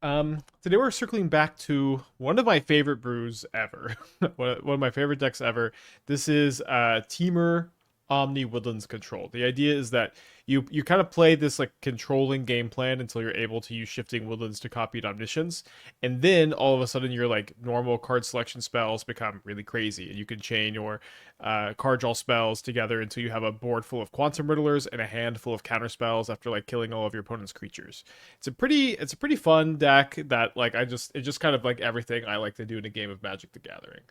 Today we're circling back to one of my favorite brews ever. One of my favorite decks ever. This is Temur Omni Woodlands Control. The idea is that you kind of play this like controlling game plan until you're able to use Shifting Woodlands to copy an Omniscience, and then all of a sudden your like normal card selection spells become really crazy, and you can chain your card draw spells together until you have a board full of Quantum Riddlers and a hand full of counterspells after like killing all of your opponent's creatures. It's a pretty fun deck that like it just kind of like everything I like to do in a game of Magic the Gathering.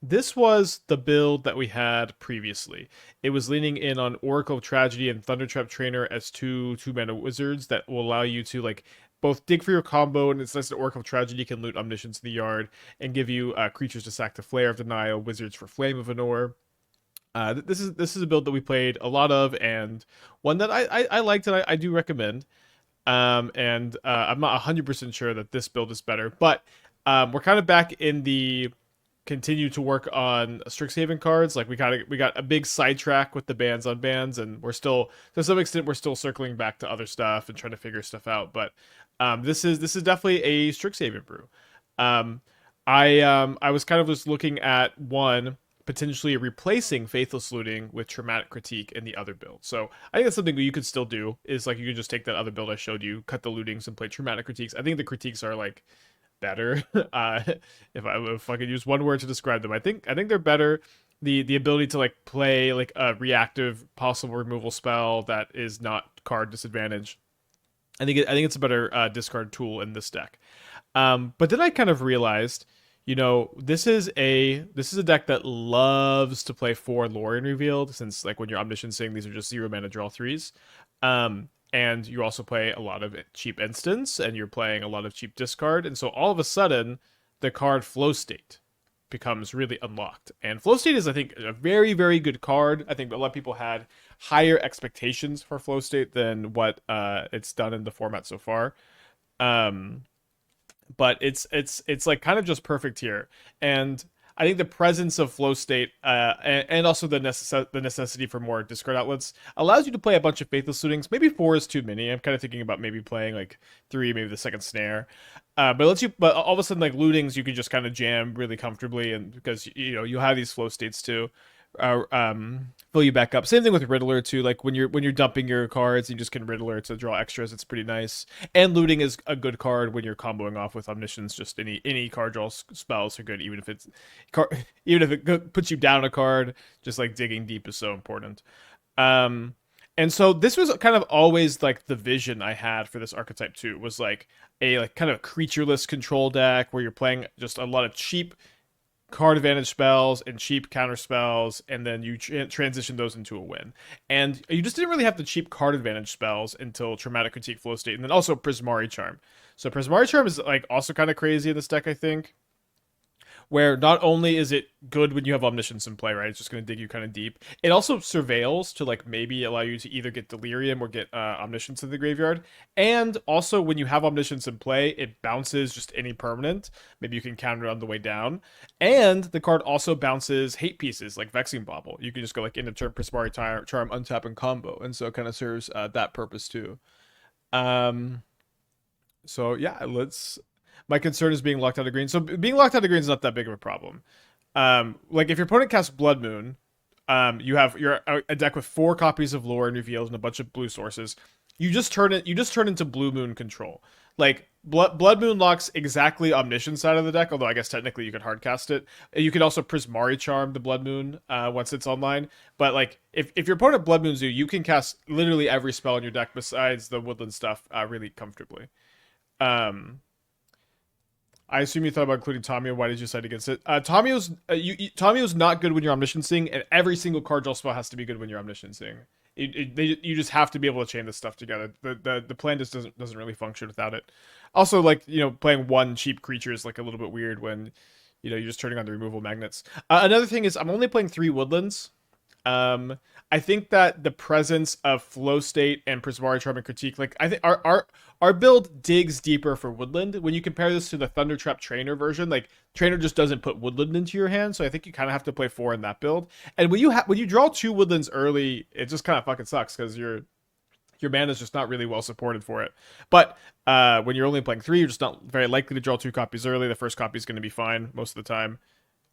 This was the build that we had previously. It was leaning in on Oracle of Tragedy and Thundertrap Trainer as two mana wizards that will allow you to like both dig for your combo, and it's nice that Oracle of Tragedy can loot Omniscience in the yard and give you creatures to sack the Flare of Denial, wizards for Flame of Anor. This is a build that we played a lot of, and one that I liked and I do recommend. And I'm not 100% sure that this build is better, but we're kind of back in the continue to work on Strixhaven cards. Like we got a big sidetrack with the bans on bans, and we're still to some extent we're still circling back to other stuff and trying to figure stuff out. But this is definitely a Strixhaven brew. Um, I was kind of just looking at one potentially replacing Faithless Looting with Traumatic Critique in the other build. So I think that's something that you could still do. Is like you could just take that other build I showed you, cut the lootings, and play Traumatic Critiques. I think the critiques are like better. If I could use one word to describe them, I think they're better. The ability to like play like a reactive possible removal spell that is not card disadvantage. I think it's a better discard tool in this deck. But then I kind of realized, this is a deck that loves to play for Lrien Revealed, since like when you're Omnisciencing, these are just 0 mana draw threes. And you also play a lot of cheap instants, and you're playing a lot of cheap discard, and so all of a sudden, the card Flow State becomes really unlocked. And Flow State is, I think, a very, very good card. I think a lot of people had higher expectations for Flow State than what it's done in the format so far. Um, but it's like kind of just perfect here. And I think the presence of flow state and also the necessity for more discard outlets allows you to play a bunch of faithless lootings. Maybe four is too many. I'm kind of thinking about maybe playing like three, maybe the second snare. But all of a sudden like lootings you can just kind of jam really comfortably, and because you have these flow states too fill you back up. Same thing with Riddler too. Like when you're dumping your cards, you just can Riddler to draw extras. It's pretty nice. And looting is a good card when you're comboing off with Omniscience. Just any card draw spells are good, even if it's even if it puts you down a card. Just like digging deep is so important. Um, and so this was kind of always like the vision I had for this archetype too. Was like a like kind of creatureless control deck where you're playing just a lot of cheap card advantage spells and cheap counter spells, and then you transition those into a win. And you just didn't really have the cheap card advantage spells until Traumatic Critique, Flow State, and then also Prismari Charm. So Prismari Charm is like also kind of crazy in this deck, I think, where not only is it good when you have Omniscience in play, right? It's just going to dig you kind of deep. It also surveils to like maybe allow you to either get Delirium or get Omniscience in the graveyard. And also when you have Omniscience in play, it bounces just any permanent. Maybe you can counter it on the way down. And the card also bounces hate pieces like Vexing Bauble. You can just go like into turn Prismari Charm, untap, and combo. And so it kind of serves that purpose too. Um, so yeah, let's. My concern is being locked out of green. So being locked out of green is not that big of a problem. Like if your opponent casts Blood Moon, you're a deck with 4 copies of Lrien Revealed and a bunch of blue sources. You just turn into Blue Moon control. Like Blood Moon locks exactly Omniscience side of the deck, although I guess technically you could hardcast it. You could also Prismari Charm the Blood Moon once it's online. But like if your opponent Blood Moons you can cast literally every spell in your deck besides the woodland stuff really comfortably. Um, I assume you thought about including Tamio. Why did you decide against it? Tamio's not good when you're Omnisciencing, and every single card draw spell has to be good when you're Omnisciencing. You just have to be able to chain this stuff together. The plan just doesn't really function without it. Also, like playing one cheap creature is like a little bit weird when you're just turning on the removal magnets. Another thing is I'm only playing 3 woodlands. I think that the presence of Flow State and Prismari Charm and Critique, like I think our build digs deeper for Woodland. When you compare this to the Thundertrap Trainer version, like Trainer just doesn't put Woodland into your hand, so I think you kind of have to play 4 in that build. And when you draw 2 Woodlands early, it just kind of fucking sucks because your mana is just not really well supported for it. But when you're only playing 3, you're just not very likely to draw 2 copies early. The first copy is going to be fine most of the time.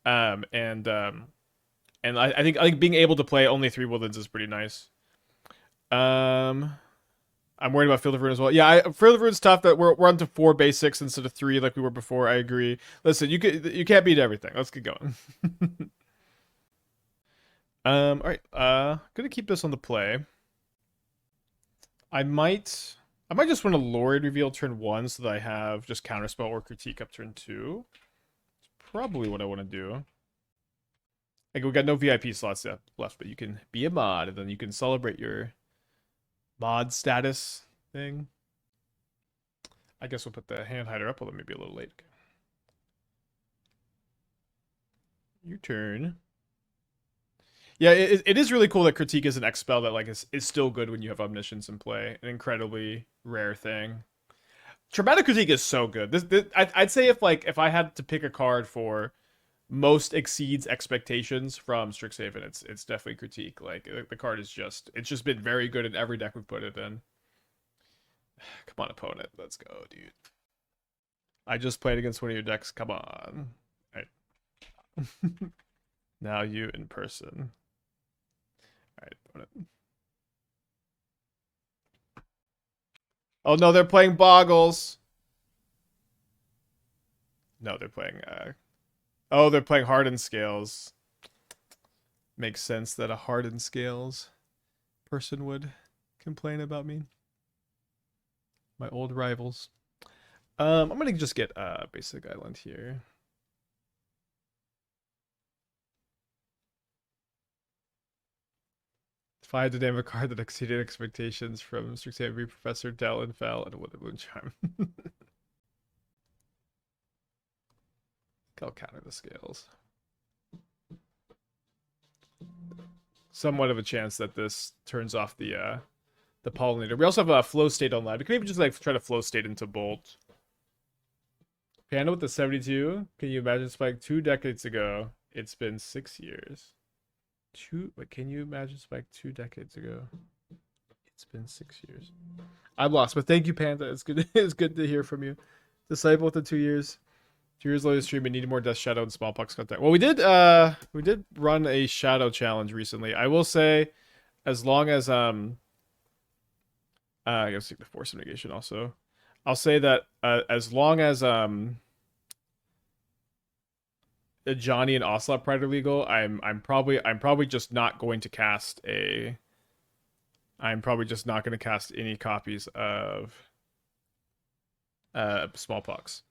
And I think being able to play only 3 woodlands is pretty nice. I'm worried about Field of Ruin as well. Yeah, Field of Ruin's tough. That we're on to 4 basics instead of 3 like we were before. I agree. Listen, you can't beat everything. Let's get going. All right. Gonna keep this on the play. I might just run a Lrien Revealed turn 1 so that I have just Counterspell or Critique up turn 2. It's probably what I want to do. Like, we got no VIP slots left, but you can be a mod, and then you can celebrate your mod status thing. I guess we'll put the hand hider up, although maybe a little late. Okay. Your turn. Yeah, it is really cool that Critique is an X spell that like is still good when you have Omniscience in play. An incredibly rare thing. Traumatic Critique is so good. I'd say if I had to pick a card for most exceeds expectations from Strixhaven, it's definitely Critique. Like the card is it's just been very good in every deck we've put it in. Come on, opponent, let's go, dude. I just played against one of your decks. Come on. All right. Now you in person. All right, opponent. Oh no, they're playing Boggles. No, they're playing oh, they're playing Hardened Scales. Makes sense that a Hardened Scales person would complain about me. My old rivals. I'm gonna just get Basic Island here. If I had to name a card that exceeded expectations from Strixhaven, Professor Dell and Fell and Wood Charm. I'll counter the Scales. Somewhat of a chance that this turns off the Pollinator. We also have a Flow State online. We can maybe just like try to Flow State into Bolt. Panda with the 72. Can you imagine Spike 2 decades ago? It's been 6 years. Can you imagine Spike 2 decades ago? It's been 6 years. I'm lost, but thank you, Panda. It's good. It's good to hear from you. Disciple with the 2 years. 2 years later, stream and needed more Death Shadow and Smallpox content. Well, we did run a Shadow challenge recently. I will say, as long as I gotta take the Force of Negation also. I'll say that as long as Johnny and Ocelot Pride are legal, I'm probably just not going to cast any copies of Smallpox.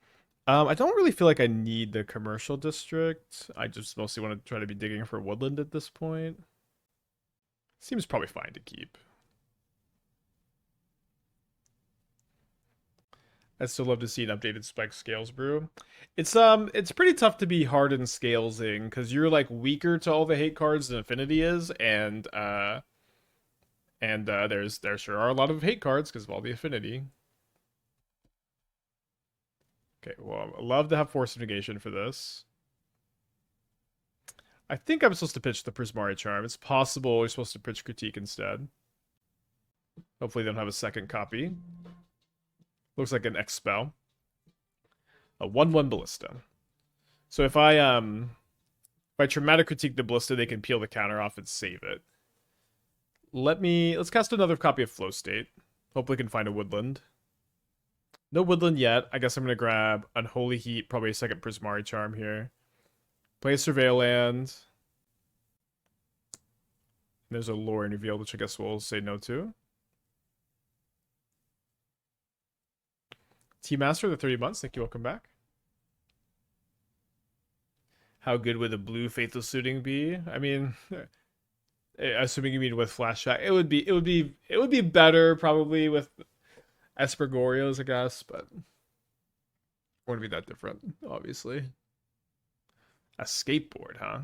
I don't really feel like I need the commercial district. I just mostly want to try to be digging for woodland at this point. Seems probably fine to keep. I'd still love to see an updated Spike Scales brew. It's pretty tough to be hardened scalesing because you're like weaker to all the hate cards than Affinity is, and there sure are a lot of hate cards because of all the Affinity. Okay, well, I'd love to have Force of Negation for this. I think I'm supposed to pitch the Prismari Charm. It's possible you're supposed to pitch Critique instead. Hopefully they don't have a second copy. Looks like an X spell. A 1/1 Ballista. So if I Traumatic Critique the Ballista, they can peel the counter off and save it. Let's cast another copy of Flow State. Hopefully we can find a woodland. No woodland yet. I guess I'm gonna grab Unholy Heat, probably a second Prismari Charm here. Play a Surveil land. There's a Lrien Revealed, which I guess we'll say no to. T-Master, the 30 months. Thank you. Welcome back. How good would a blue Faithless Looting be? I mean, assuming you mean with Flash Shot, it would be better probably with Espergorios, I guess, but it wouldn't be that different, obviously. A skateboard, huh?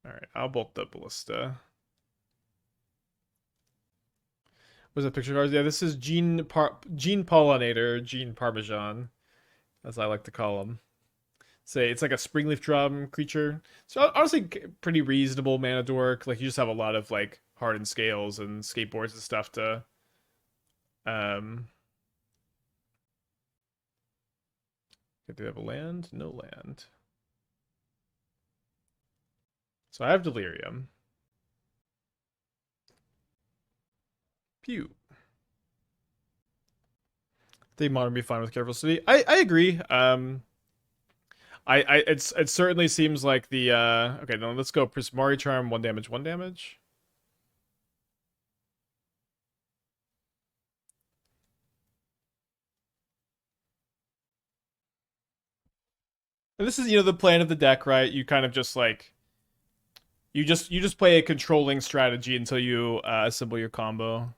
All right, I'll bolt the Ballista. Was it picture cards? Yeah, this is Gene Pollinator, Gene Parmesan, as I like to call him. Say it's like a Springleaf Drum creature. So honestly, pretty reasonable mana dork. Like you just have a lot of like hardened scales and skateboards and stuff to um do they have a land? No land. So I have Delirium. Pew. I think modern would be fine with Careful City. I agree. It certainly seems like the okay, then let's go Prismari Charm, 1 damage, 1 damage. And this is, the plan of the deck, right? You kind of just like you just play a controlling strategy until you assemble your combo.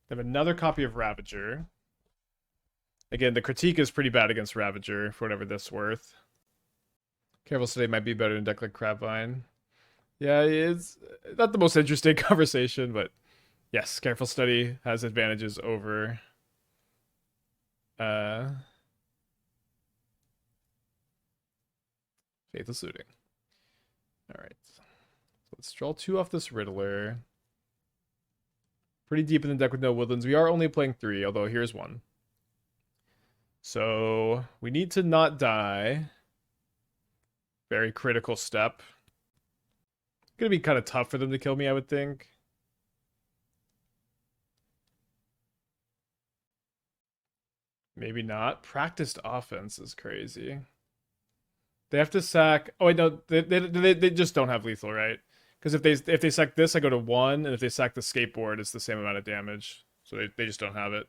They have another copy of Ravager. Again, the critique is pretty bad against Ravager, for whatever that's worth. Careful City might be better in a deck like Crabvine. Yeah, it's not the most interesting conversation, but yes, Careful Study has advantages over uh Faithless Looting. Alright. So let's draw 2 off this Riddler. Pretty deep in the deck with no woodlands. We are only playing 3, although here's 1. So we need to not die. Very critical step. Gonna be kind of tough for them to kill me, I would think. Maybe not. Practiced offense is crazy. They have to sack. Oh wait, no, they just don't have lethal, right? Because if they sack this, I go to 1, and if they sack the skateboard, it's the same amount of damage. So they just don't have it.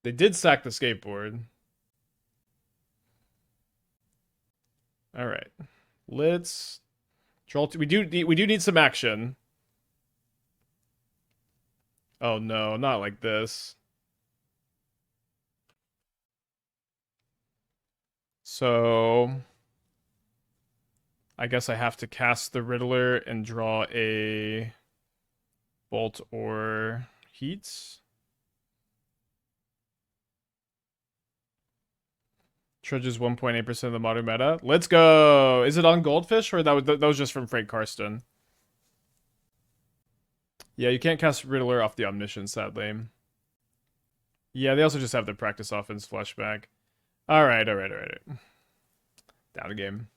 They did sack the skateboard. All right, let's draw. We do need some action. Oh no, not like this. So I guess I have to cast the Riddler and draw a Bolt or Heat. Trudges 1.8% of the modern meta. Let's go. Is it on Goldfish or that was just from Frank Karsten? Yeah, you can't cast Riddler off the Omniscience, sadly. Yeah, they also just have the practice offense flashback. Alright. Down a game.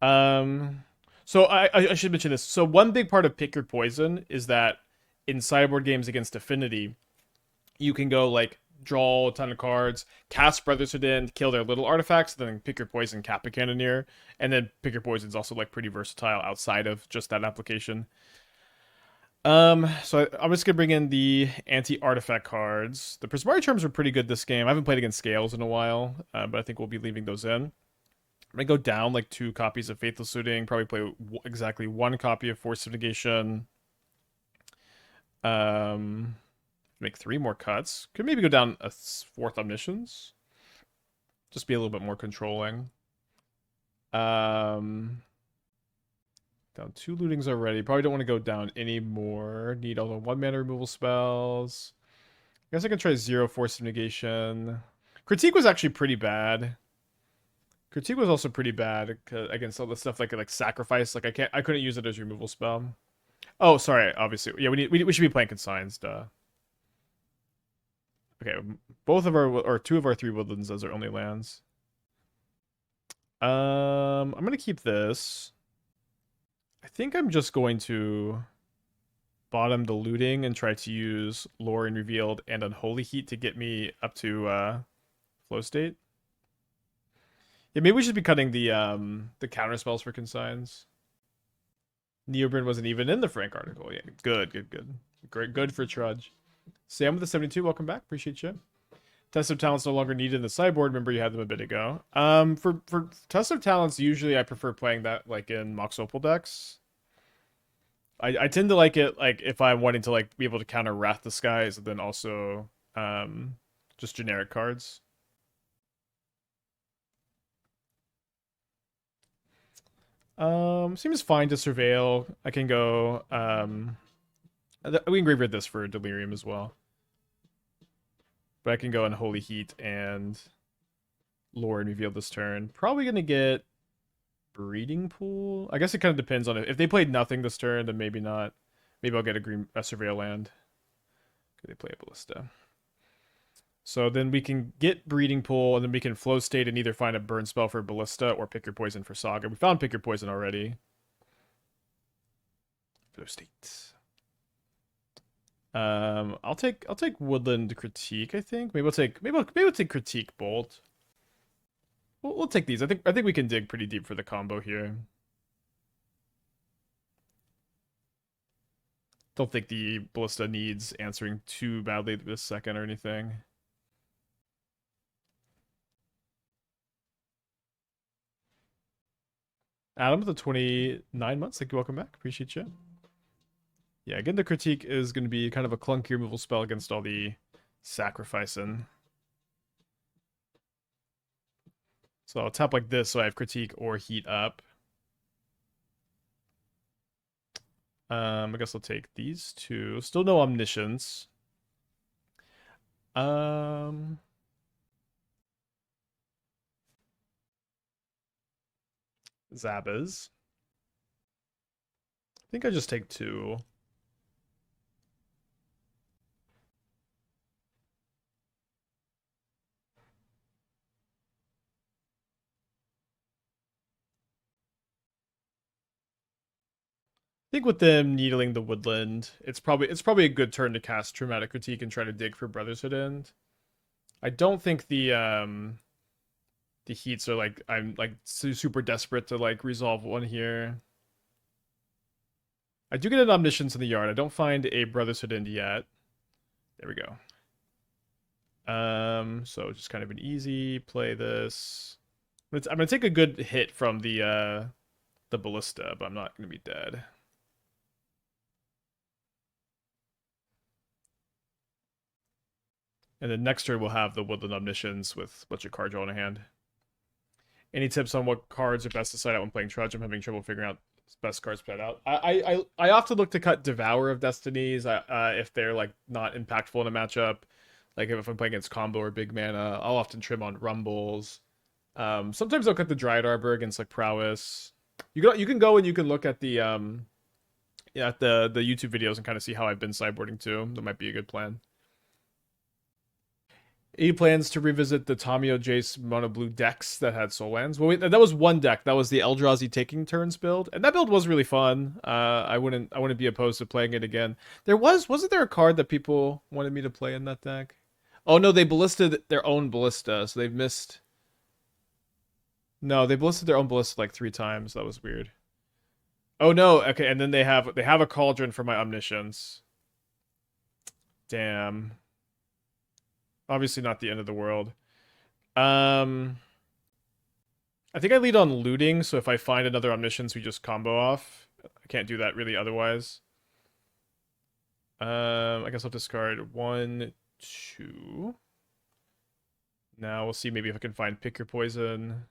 So I should mention this. So one big part of Pick Your Poison is that in sideboard games against Affinity, you can go like draw a ton of cards, cast Brotherhood in, kill their little artifacts, then Pick Your Poison, cap a Cannoneer, and then Pick Your Poison is also like pretty versatile outside of just that application. So I'm just gonna bring in the anti-artifact cards. The Prismari Charms are pretty good this game. I haven't played against Scales in a while, but I think we'll be leaving those in. I'm gonna go down like 2 copies of Faithless Looting, probably play exactly 1 copy of Force of Negation. Make 3 more cuts. Could maybe go down a 4th Omniscience. Just be a little bit more controlling. Down 2 lootings already. Probably don't want to go down any more. Need all the 1-mana removal spells. I guess I can try 0 Force of Negation. Critique was actually pretty bad. Critique was also pretty bad against all the stuff like sacrifice. Like I couldn't use it as removal spell. Oh, sorry. Obviously, yeah. We should be playing Consigns. Duh. Okay, both of our or 2 of our 3 woodlands as our only lands. I'm gonna keep this. I think I'm just going to bottom the looting and try to use Lrien Revealed and Unholy Heat to get me up to flow state. Yeah, maybe we should be cutting the counter spells for Consigns. Neoburn wasn't even in the Frank article. Yeah, good. Great, good for Trudge. Sam with the 72, welcome back. Appreciate you. Test of Talents no longer needed in the sideboard. Remember you had them a bit ago. For Test of Talents, usually I prefer playing that like in Mox Opal decks. I tend to like it like if I'm wanting to like be able to counter Wrath the Skies and then also just generic cards. Seems fine to surveil. I can go we can graveyard this for Delirium as well. But I can go Unholy Heat and Lrien Revealed this turn. Probably gonna get Breeding Pool. I guess it kind of depends on it. If they played nothing this turn, then maybe not. Maybe I'll get a Surveil land. Could they play a Ballista? So then we can get Breeding Pool, and then we can flow state and either find a burn spell for Ballista or pick your poison for Saga. We found pick your poison already. Flow state. I'll take Woodland Critique. I think maybe we'll take Critique Bolt. We'll take these. I think we can dig pretty deep for the combo here. Don't think the Ballista needs answering too badly this second or anything. Adam with the 29 months. Thank you. Welcome back. Appreciate you. Yeah, getting the Critique is going to be kind of a clunky removal spell against all the sacrificing. So I'll tap like this so I have Critique or Heat up. I guess I'll take these two. Still no Omniscience. Zabas. I think I just take two. I think with them needling the woodland, it's probably a good turn to cast Traumatic Critique and try to dig for Brotherhood End. I don't think the heats are like I'm like super desperate to like resolve one here. I do get an Omniscience in the yard. I don't find a Brotherhood End yet. There we go. So just kind of an easy play this. I'm gonna take a good hit from the Ballista, but I'm not gonna be dead. And then next turn we'll have the Woodland Omniscience with a bunch of card draw in a hand. Any tips on what cards are best to side out when playing Trudge? I'm having trouble figuring out best cards to side out. I often look to cut Devourer of Destinies if they're like not impactful in a matchup. Like if I'm playing against combo or big mana, I'll often trim on Rumbles. Sometimes I'll cut the Dryad Arbor against like Prowess. You can go and you can look at the the YouTube videos and kind of see how I've been sideboarding too. That might be a good plan. He plans to revisit the Tamio Jace Mono Blue decks that had Soul Lands. Well, that was one deck. That was the Eldrazi Taking Turns build, and that build was really fun. I wouldn't be opposed to playing it again. Wasn't there a card that people wanted me to play in that deck? Oh no, they ballisted their own ballista, so they've missed. No, they ballisted their own ballista like 3 times. That was weird. Oh no, okay, and then they have a cauldron for my Omniscience. Damn. Obviously not the end of the world. I think I lead on looting, so if I find another Omniscience, we just combo off. I can't do that really otherwise. I guess I'll discard 1, 2. Now we'll see maybe if I can find Pick Your Poison.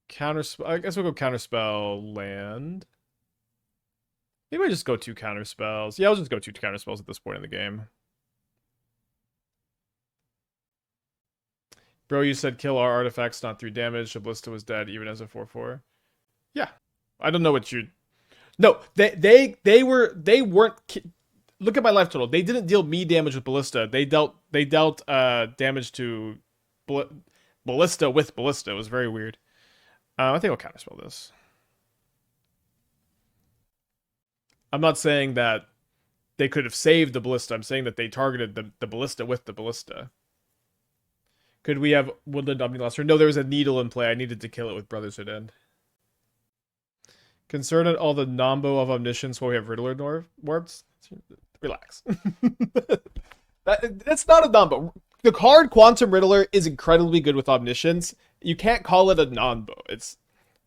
Counterspell. I guess we'll go Counterspell land. Maybe I just go 2 Counterspells. Yeah, I'll just go 2 Counterspells at this point in the game. Bro, you said kill our artifacts, not 3 damage. The Ballista was dead even as a 4/4. Yeah. I don't know what you... No, they weren't... Look at my life total. They didn't deal me damage with Ballista. They dealt damage to Ballista with Ballista. It was very weird. I think I'll counterspell this. I'm not saying that they could have saved the Ballista. I'm saying that they targeted the Ballista with the Ballista. Could we have Woodland Omniluster? No, there was a needle in play. I needed to kill it with Brotherhood End. Concerned at all the Nombo of Omniscience while we have Riddler warps? Relax. That's not a Nombo. The card Quantum Riddler is incredibly good with Omniscience. You can't call it a Nombo. It's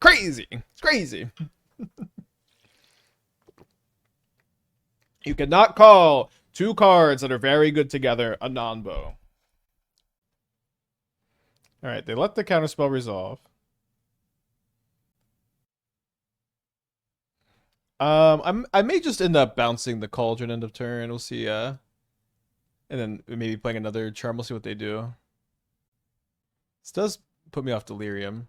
crazy. It's crazy. You cannot call 2 cards that are very good together a Nombo. Alright, they let the counterspell resolve. I may just end up bouncing the Cauldron end of turn. We'll see, and then maybe playing another Charm. We'll see what they do. This does put me off Delirium.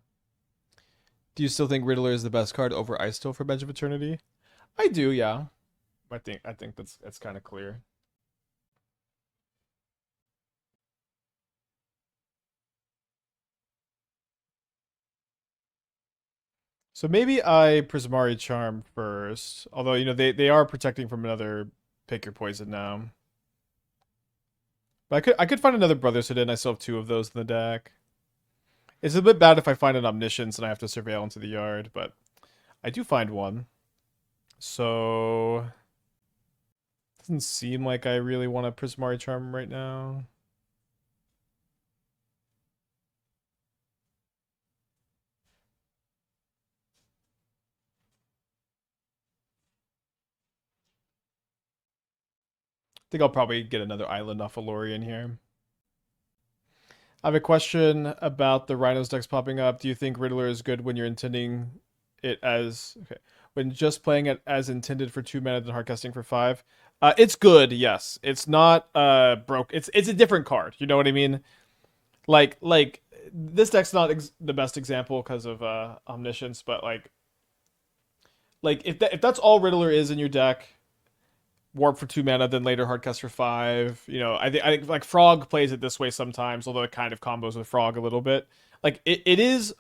Do you still think Riddler is the best card over Ice Steel for Bench of Eternity? I do, yeah. I think that's kind of clear. So maybe I Prismari Charm first. Although, they are protecting from another pick your poison now. But I could find another Brotherhood in. I still have two of those in the deck. It's a bit bad if I find an Omniscience and I have to surveil into the yard, but I do find one. So doesn't seem like I really want a Prismari Charm right now. I think I'll probably get another island off of Lrien here. I have a question about the Rhinos decks popping up. Do you think Riddler is good when you're intending it as when just playing it as intended for 2 mana and hardcasting for 5? It's good, yes. It's not broke. It's a different card. You know what I mean? Like this deck's not the best example because of Omniscience, but like if that's all Riddler is in your deck, warp for 2 mana, then later hardcast for 5. I think like Frog plays it this way sometimes, although it kind of combos with Frog a little bit. Like it is.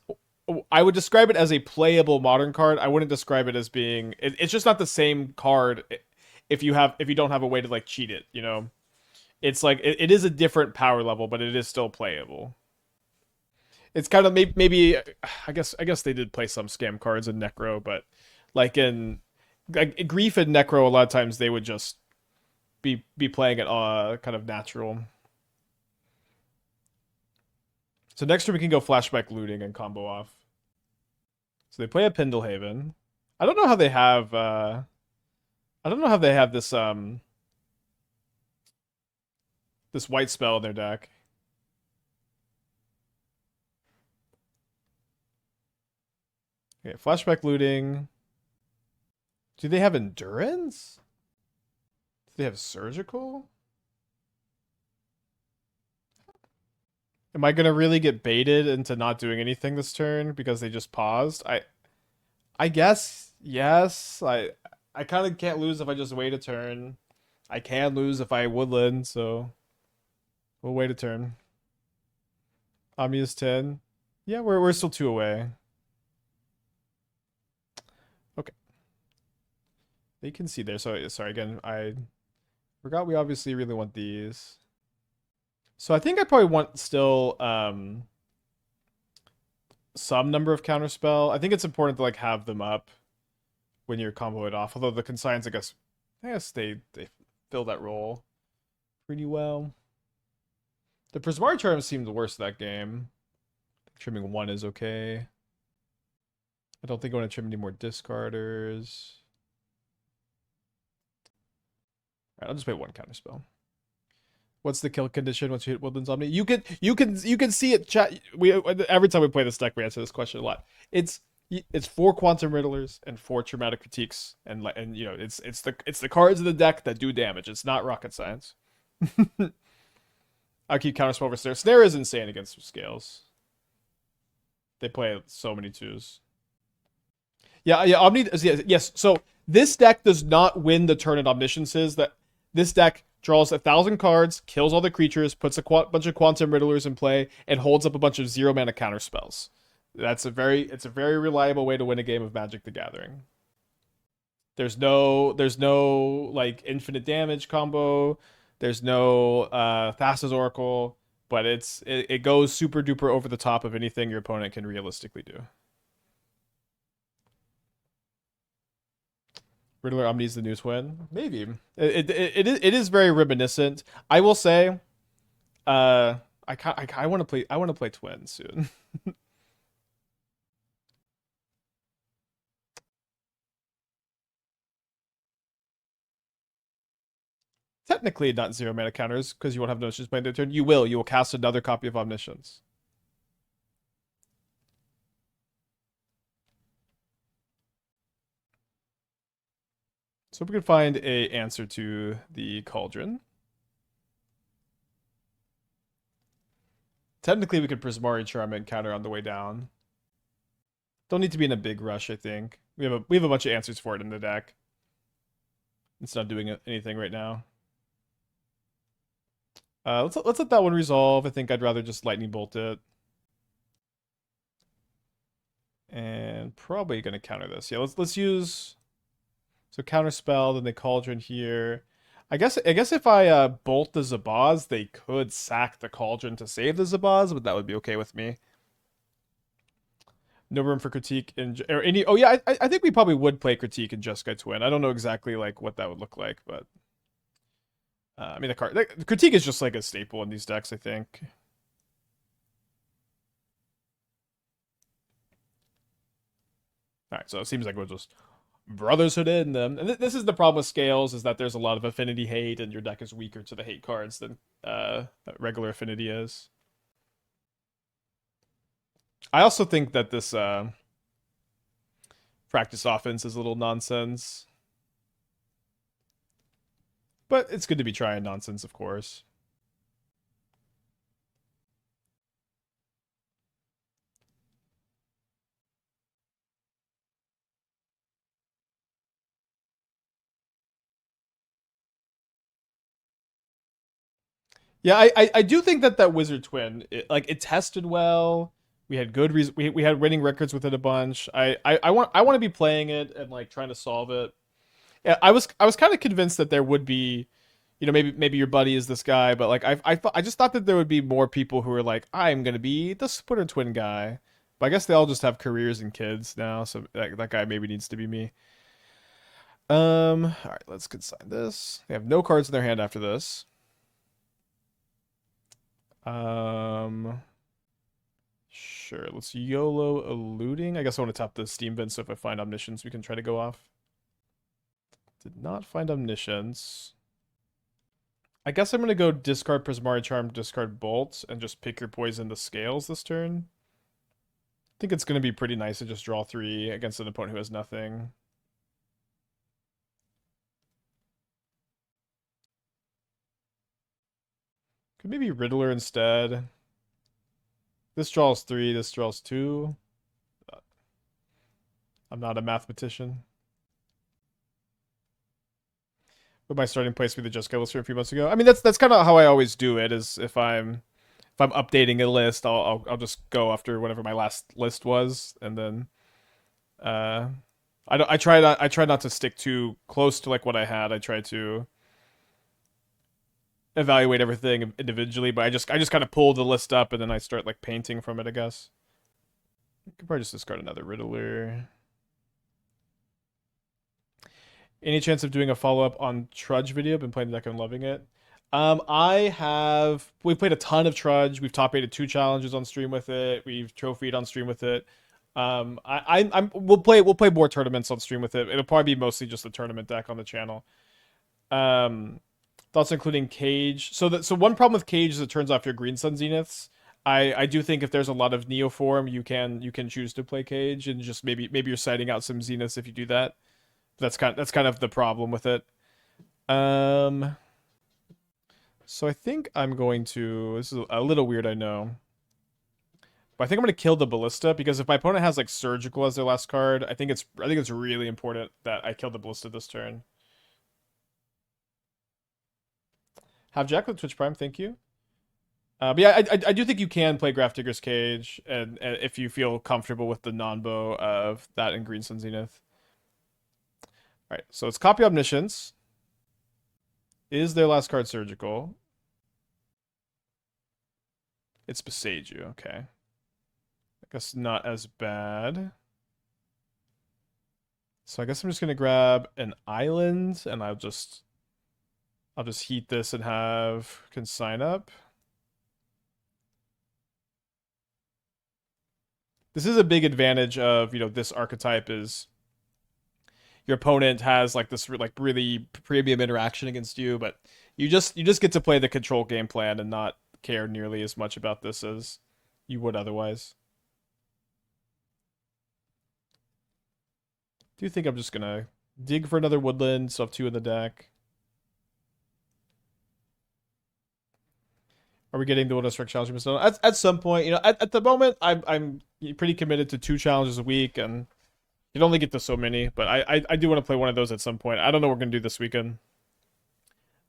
I would describe it as a playable modern card. I wouldn't describe it as being. It's just not the same card. If you don't have a way to like cheat it, it's like it is a different power level, but it is still playable. It's kind of maybe I guess they did play some scam cards in Necro, but like in like Grief and Necro, a lot of times they would just be playing it kind of natural. So next turn we can go Flashback Looting and combo off. So they play a Pendlehaven. I don't know how they have this white spell in their deck. Okay, Flashback Looting. Do they have Endurance? Do they have Surgical? Am I gonna really get baited into not doing anything this turn because they just paused? I guess yes. I kind of can't lose if I just wait a turn. I can lose if I woodland, so we'll wait a turn. Omni is 10. Yeah, we're still 2 away. Okay. They can see there. So sorry again. I forgot we obviously really want these. So I think I probably want still some number of counterspell. I think it's important to like have them up when you're comboing off. Although the consigns, I guess they fill that role pretty well. The Prismari Charm seemed worse that game. Trimming 1 is okay. I don't think I want to trim any more discarders. Alright, I'll just play 1 counterspell. What's the kill condition once you hit Woodland's Omni? You can see it. Chat. Every time we play this deck, we answer this question a lot. It's 4 Quantum Riddlers and 4 Traumatic Critiques, and it's the cards of the deck that do damage. It's not rocket science. I'll keep Counterspell over Snare. Snare is insane against scales. They play so many 2s. Yeah, Omni. Yes. So this deck does not win the turn at Omnisciences. That this deck draws 1,000 cards, kills all the creatures, puts a bunch of Quantum Riddlers in play, and holds up a bunch of 0 mana counter spells. It's a very reliable way to win a game of Magic the Gathering. There's no like infinite damage combo. There's no Thassa's Oracle, but it goes super duper over the top of anything your opponent can realistically do. Riddler Omni's the new twin? Maybe. It is very reminiscent. I will say, I want to play twin soon. Technically not 0 mana counters because you won't have Omniscience playing their turn. You will cast another copy of Omniscience. So we can find a answer to the Cauldron. Technically, we could Prismari Charm and counter on the way down. Don't need to be in a big rush, I think. We have a bunch of answers for it in the deck. It's not doing anything right now. Let's let that one resolve. I think I'd rather just lightning bolt it. And probably gonna counter this. Yeah, let's use so counterspell, then the cauldron here. I guess if I bolt the Zabaz, they could sack the cauldron to save the Zabaz, but that would be okay with me. No room for critique in or any. Oh yeah, I think we probably would play critique in Jeskai Twin. I don't know exactly like what that would look like, but I mean the critique is just like a staple in these decks, I think. All right, so it seems like we'll just Brotherhood in them. And this is the problem with scales, is that there's a lot of affinity hate, and your deck is weaker to the hate cards than regular affinity is. I also think that this practice offense is a little nonsense. But it's good to be trying nonsense, of course. Yeah, I do think that Wizard Twin, it tested well. We had good we had winning records with it a bunch. I want to be playing it and like trying to solve it. Yeah, I was kind of convinced that there would be, maybe your buddy is this guy, but like I just thought that there would be more people who were like, I'm gonna be the Splitter Twin guy. But I guess they all just have careers and kids now, so that guy maybe needs to be me. All right, let's consign this. They have no cards in their hand after this. Sure. Let's YOLO a looting. I guess I want to tap the Steam Vent, so if I find Omniscience, we can try to go off. Did not find Omniscience. I guess I'm going to go discard Prismari Charm, discard Bolt, and just pick your poison to scales this turn. I think it's going to be pretty nice to just draw 3 against an opponent who has nothing. Could maybe Riddler instead. This draws 3, this draws 2. I'm not a mathematician. Would my starting place be the Just Go list from a few months ago? I mean, that's kind of how I always do it. Is if I'm updating a list, I'll just go after whatever my last list was, and then I try not to stick too close to like what I had. I try to evaluate everything individually, but I just kind of pull the list up and then I start like painting from it, I guess. I could probably just discard another Riddler. Any chance of doing a follow-up on Trudge video? Been playing the deck and loving it. We've played a ton of Trudge. We've top 8'd 2 challenges on stream with it. We've trophied on stream with it. We'll play more tournaments on stream with it. It'll probably be mostly just a tournament deck on the channel. Thoughts including Cage. So one problem with Cage is it turns off your Green Sun Zeniths. I do think if there's a lot of Neoform, you can choose to play Cage and just maybe you're siding out some Zeniths if you do that. That's kind of the problem with it. So I think I'm going to. This is a little weird, I know. But I think I'm going to kill the Ballista because if my opponent has like Surgical as their last card, I think it's really important that I kill the Ballista this turn. Have Jack with Twitch Prime, thank you. But yeah, I do think you can play Grafdigger's Cage, and if you feel comfortable with the non-bow of that and Green Sun Zenith. All right, so it's copy Omniscience. Is their last card Surgical? It's Beseiju, okay. I guess not as bad. So I guess I'm just gonna grab an island, and I'll just heat this and have Consign up. This is a big advantage of, this archetype is your opponent has like this like really premium interaction against you, but you just get to play the control game plan and not care nearly as much about this as you would otherwise. Do you think I'm just gonna dig for another woodland, so I have 2 in the deck? Are we getting the Wilderness Strike challenge? At some point, at the moment, I'm pretty committed to 2 challenges a week, and you'd only get to so many. But I do want to play one of those at some point. I don't know what we're gonna do this weekend.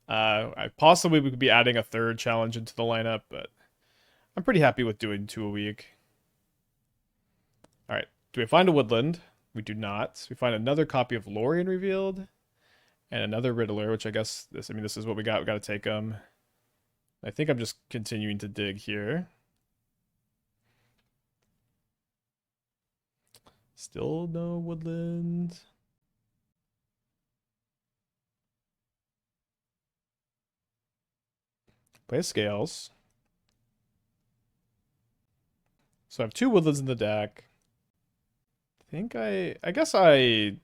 I possibly we could be adding a third challenge into the lineup, but I'm pretty happy with doing 2 a week. All right, do we find a woodland? We do not. We find another copy of Lrien Revealed, and another Riddler, which I guess this is what we got. We got to take them. I think I'm just continuing to dig here. Still no woodland. Play Scales. So I have 2 woodlands in the deck. I guess I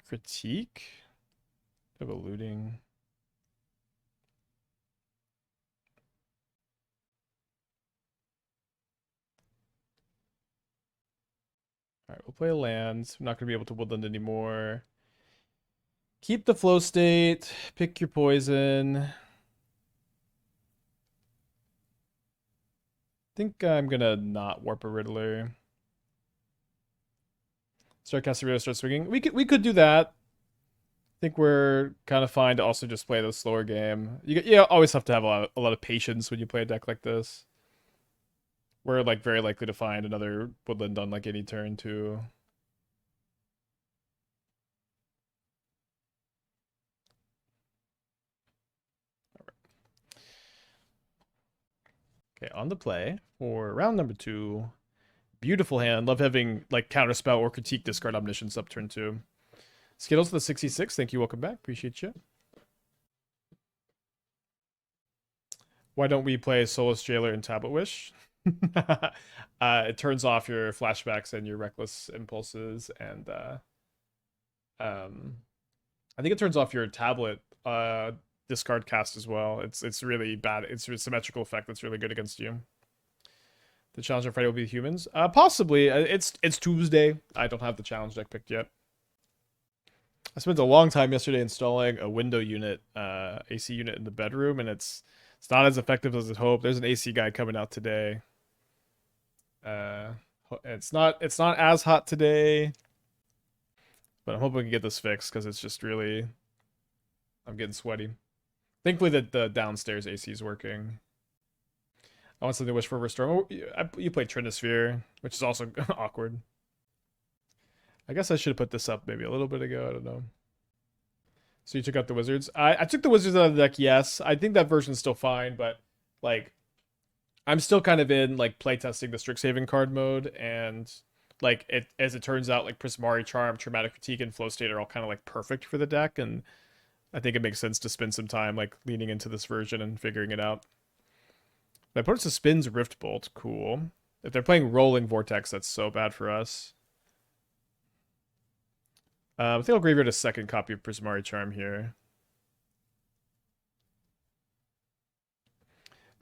critique. Have a looting. All right, we'll play a land. I'm not going to be able to woodland anymore. Keep the flow state. Pick your poison. I think I'm going to not warp a Riddler. Start casting Riddler, start swinging. We could do that. I think we're kind of fine to also just play the slower game. You always have to have a lot of patience when you play a deck like this. We're like very likely to find another woodland on like any turn too. Okay, on the play for round number 2. Beautiful hand. Love having like Counterspell or Critique discard Omniscience up turn 2. Skittles to the 66. Thank you. Welcome back. Appreciate you. Why don't we play Soulless Jailer and Tablet Wish? It turns off your flashbacks and your reckless impulses, and I think it turns off your tablet discard cast as well. It's really bad. It's a symmetrical effect that's really good against you. The challenge on Friday will be humans. Possibly. It's Tuesday. I don't have the challenge deck picked yet. I spent a long time yesterday installing a window unit, AC unit in the bedroom, and it's not as effective as I'd hoped. There's an AC guy coming out today. It's not as hot today, but I'm hoping we can get this fixed because it's just really, I'm getting sweaty. Thankfully, the downstairs AC is working. I want something to wish for Restore. Oh, you played Trinisphere, which is also awkward. I guess I should have put this up maybe a little bit ago. I don't know. So you took out the wizards. I took the wizards out of the deck. Yes, I think that version's still fine, but like, I'm still kind of in like playtesting the Strixhaven card mode, and like as it turns out, like Prismari Charm, Traumatic Critique, and Flow State are all kind of like perfect for the deck, and I think it makes sense to spend some time like leaning into this version and figuring it out. My opponent suspends Rift Bolt. Cool. If they're playing Rolling Vortex, that's so bad for us. I think I'll graveyard a second copy of Prismari Charm here.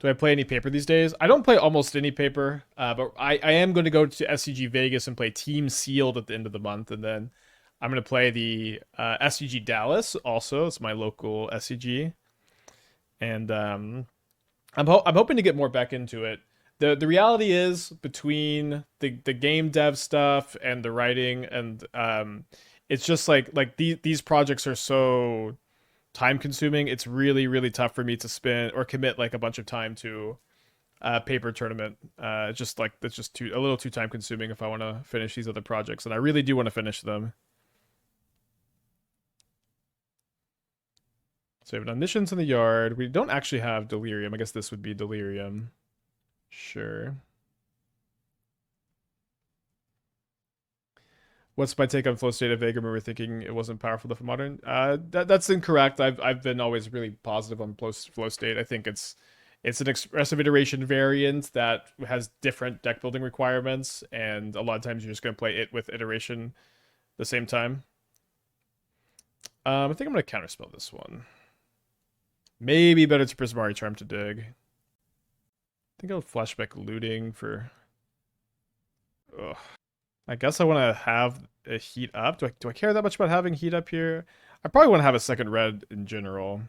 Do I play any paper these days? I don't play almost any paper, but I am going to go to SCG Vegas and play Team Sealed at the end of the month, and then I'm going to play the SCG Dallas also. It's my local SCG, and I'm hoping to get more back into it. The reality is, between the game dev stuff and the writing, and it's just like these projects are so time consuming. It's really tough for me to spend or commit like a bunch of time to a paper tournament. Just like that's just a little too time consuming if I want to finish these other projects, and I really do want to finish them. So we have an Omniscience in the yard. We don't actually have Delirium. I guess this would be Delirium. Sure. What's my take on Flow State? I vaguely remember thinking it wasn't powerful enough for modern. That's incorrect. I've been always really positive on Flow State. I think it's an expressive iteration variant that has different deck building requirements, and a lot of times you're just going to play it with iteration the same time. I think I'm going to counterspell this one. Maybe better to Prismari Charm to dig. I think I'll flashback looting for. Ugh. I guess I want to have a heat up. Do I care that much about having heat up here? I probably want to have a second red in general.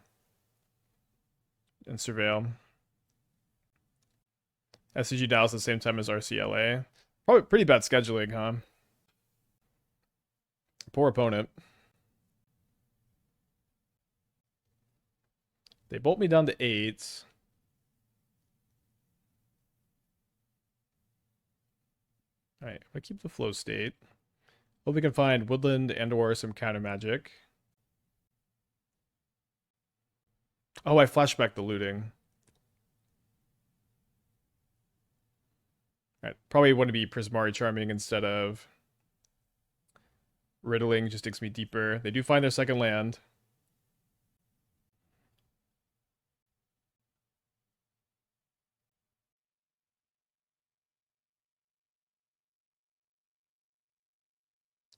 And surveil. SCG Dallas at the same time as RCLA. Probably pretty bad scheduling, huh? Poor opponent. They bolt me down to 8. Alright, I keep the flow state. Hope we can find Woodland and or some counter magic. Oh, I flashback the looting. Alright, probably want to be Prismari Charming instead of Riddling, just takes me deeper. They do find their second land.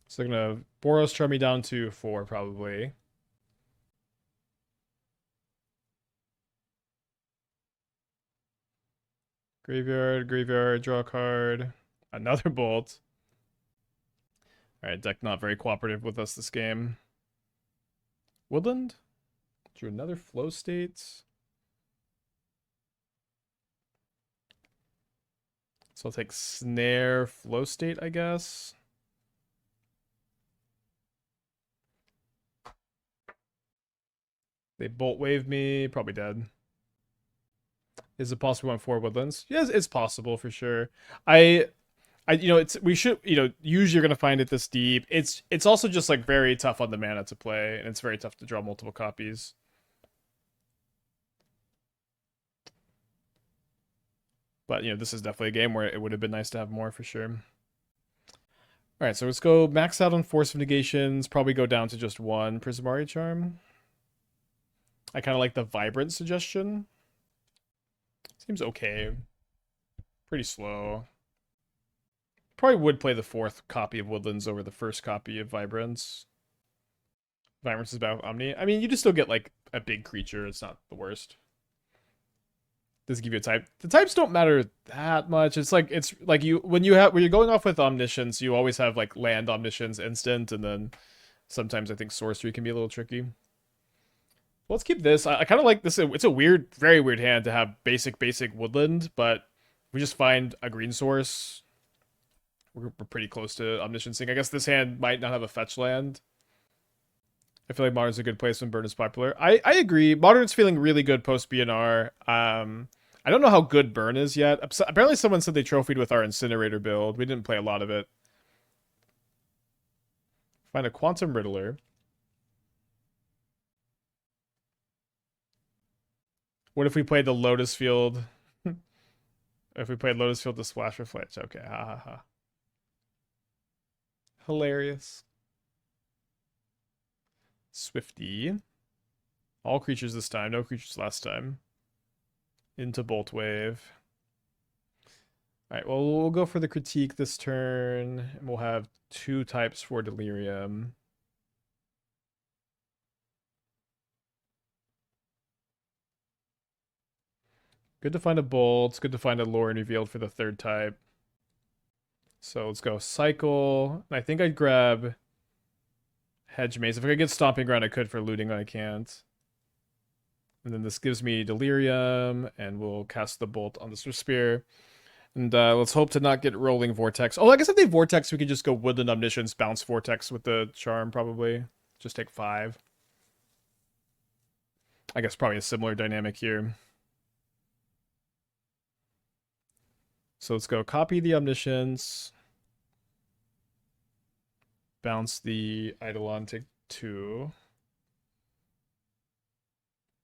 So they're gonna Boros Charm me down to 4 probably. Graveyard, draw a card. Another bolt. Alright, deck not very cooperative with us this game. Woodland? Drew another flow state. So I'll take Snare, flow state, I guess. They bolt wave me, probably dead. Is it possible on 4 woodlands? Yes, it's possible for sure. We should, usually you're gonna find it this deep. It's also just like very tough on the mana to play, and it's very tough to draw multiple copies. But this is definitely a game where it would have been nice to have more for sure. All right, so let's go max out on Force of Negations. Probably go down to just 1 Prismari Charm. I kind of like the Vibrant suggestion. Seems okay. Pretty slow. Probably would play the 4th copy of Woodlands over the first copy of Vibrance. Vibrance is bad with Omni. I mean, you just still get like a big creature. It's not the worst. Does give you a type. The types don't matter that much. It's like when you're going off with Omniscience, you always have like land Omniscience instant, and then sometimes I think sorcery can be a little tricky. Well, let's keep this. I kind of like this. It's a weird, very weird hand to have basic Woodland, but we just find a green source. We're pretty close to Omnisciencing. I guess this hand might not have a fetch land. I feel like Modern's a good place when Burn is popular. I agree. Modern's feeling really good post BNR. I don't know how good Burn is yet. Apparently someone said they trophied with our Incinerator build. We didn't play a lot of it. Find a Quantum Riddler. What if we played the Lotus Field? If we played Lotus Field to Splash Reflect. Okay, ha ha ha. Hilarious. Swifty. All creatures this time, no creatures last time. Into Bolt Wave. Alright, well, we'll go for the critique this turn, and we'll have 2 types for Delirium. Good to find a Bolt. It's good to find a Lrien Revealed for the 3rd type. So let's go Cycle. And I think I'd grab Hedge Maze. If I could get Stomping Ground, I could for looting, but I can't. And then this gives me Delirium, and we'll cast the Bolt on the Swift Spear. And let's hope to not get Rolling Vortex. Oh, I guess if they Vortex, we could just go Woodland Omniscience, bounce Vortex with the Charm, probably. Just take 5. I guess probably a similar dynamic here. So let's go copy the Omniscience. Bounce the Eidolon, take 2.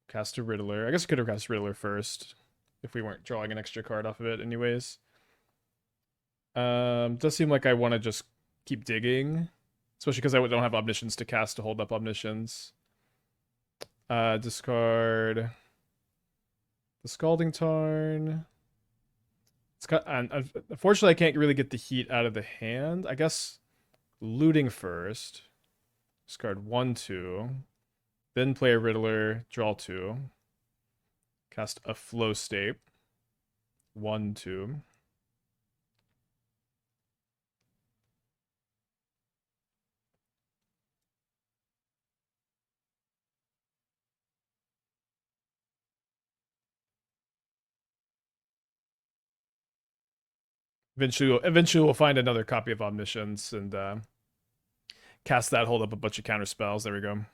Cast a Riddler. I guess we could have cast Riddler first if we weren't drawing an extra card off of it anyways. Does seem like I want to just keep digging, especially because I don't have Omniscience to cast to hold up Omniscience. Discard the Scalding Tarn. Unfortunately, I can't really get the heat out of the hand. I guess looting first. Discard 1, 2. Then play a Riddler, draw 2. Cast a Flow State. 1, 2. Eventually we'll find another copy of Omniscience and cast that, hold up a bunch of counter spells. There we go.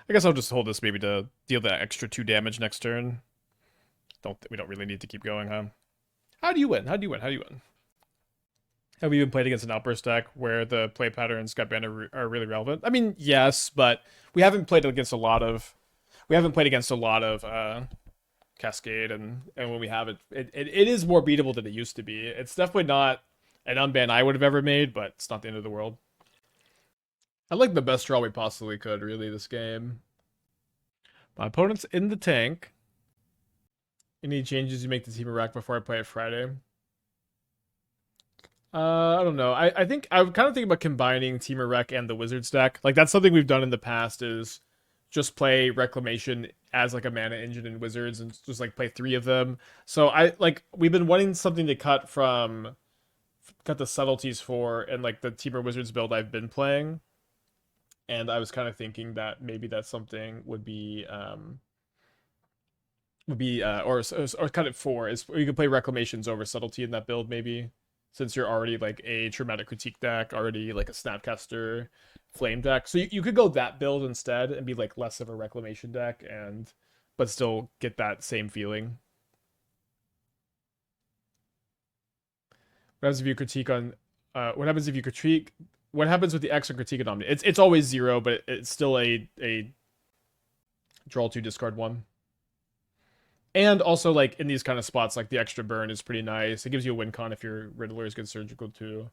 I guess I'll just hold this maybe to deal that extra 2 damage next turn. We don't really need to keep going, huh? How do you win? How do you win? How do you win? Have you even played against an outburst deck where the play patterns got banned are really relevant? I mean, yes, but we haven't played against a lot of Cascade, and when we have it is more beatable than it used to be. It's definitely not an unban I would have ever made, but it's not the end of the world. I like the best draw we possibly could, really, this game. My opponent's in the tank. Any changes you make to Temur rack before I play it Friday? I don't know. I think I would kind of think about combining Temur Rec and the Wizards deck. Like that's something we've done in the past is just play Reclamation as like a mana engine in Wizards and just like play 3 of them. So we've been wanting something to cut the subtleties for and like the Temur Wizards build I've been playing. And I was kind of thinking that maybe that's something or cut it 4 is you could play Reclamations over subtlety in that build maybe, since you're already like a Traumatic Critique deck, already like a Snapcaster Flame deck. So you could go that build instead and be like less of a Reclamation deck but still get that same feeling. What happens if you critique on what happens with the X and critique on Omni? It's always 0, but it's still a draw 2 discard 1. And also, like, in these kind of spots, like, the extra burn is pretty nice. It gives you a win con if your Riddler is good surgical, too.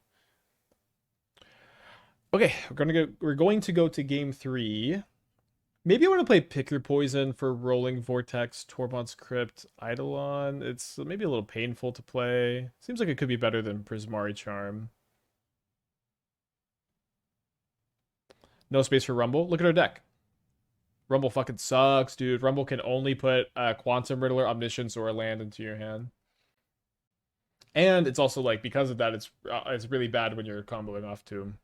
Okay, we're going to go to game 3. Maybe I want to play Pick Your Poison for Rolling Vortex, Tormont's Crypt, Eidolon. It's maybe a little painful to play. Seems like it could be better than Prismari Charm. No space for Rumble. Look at our deck. Rumble fucking sucks, dude. Rumble can only put Quantum Riddler, Omniscience, or a land into your hand. And it's also like, because of that, it's really bad when you're comboing off too.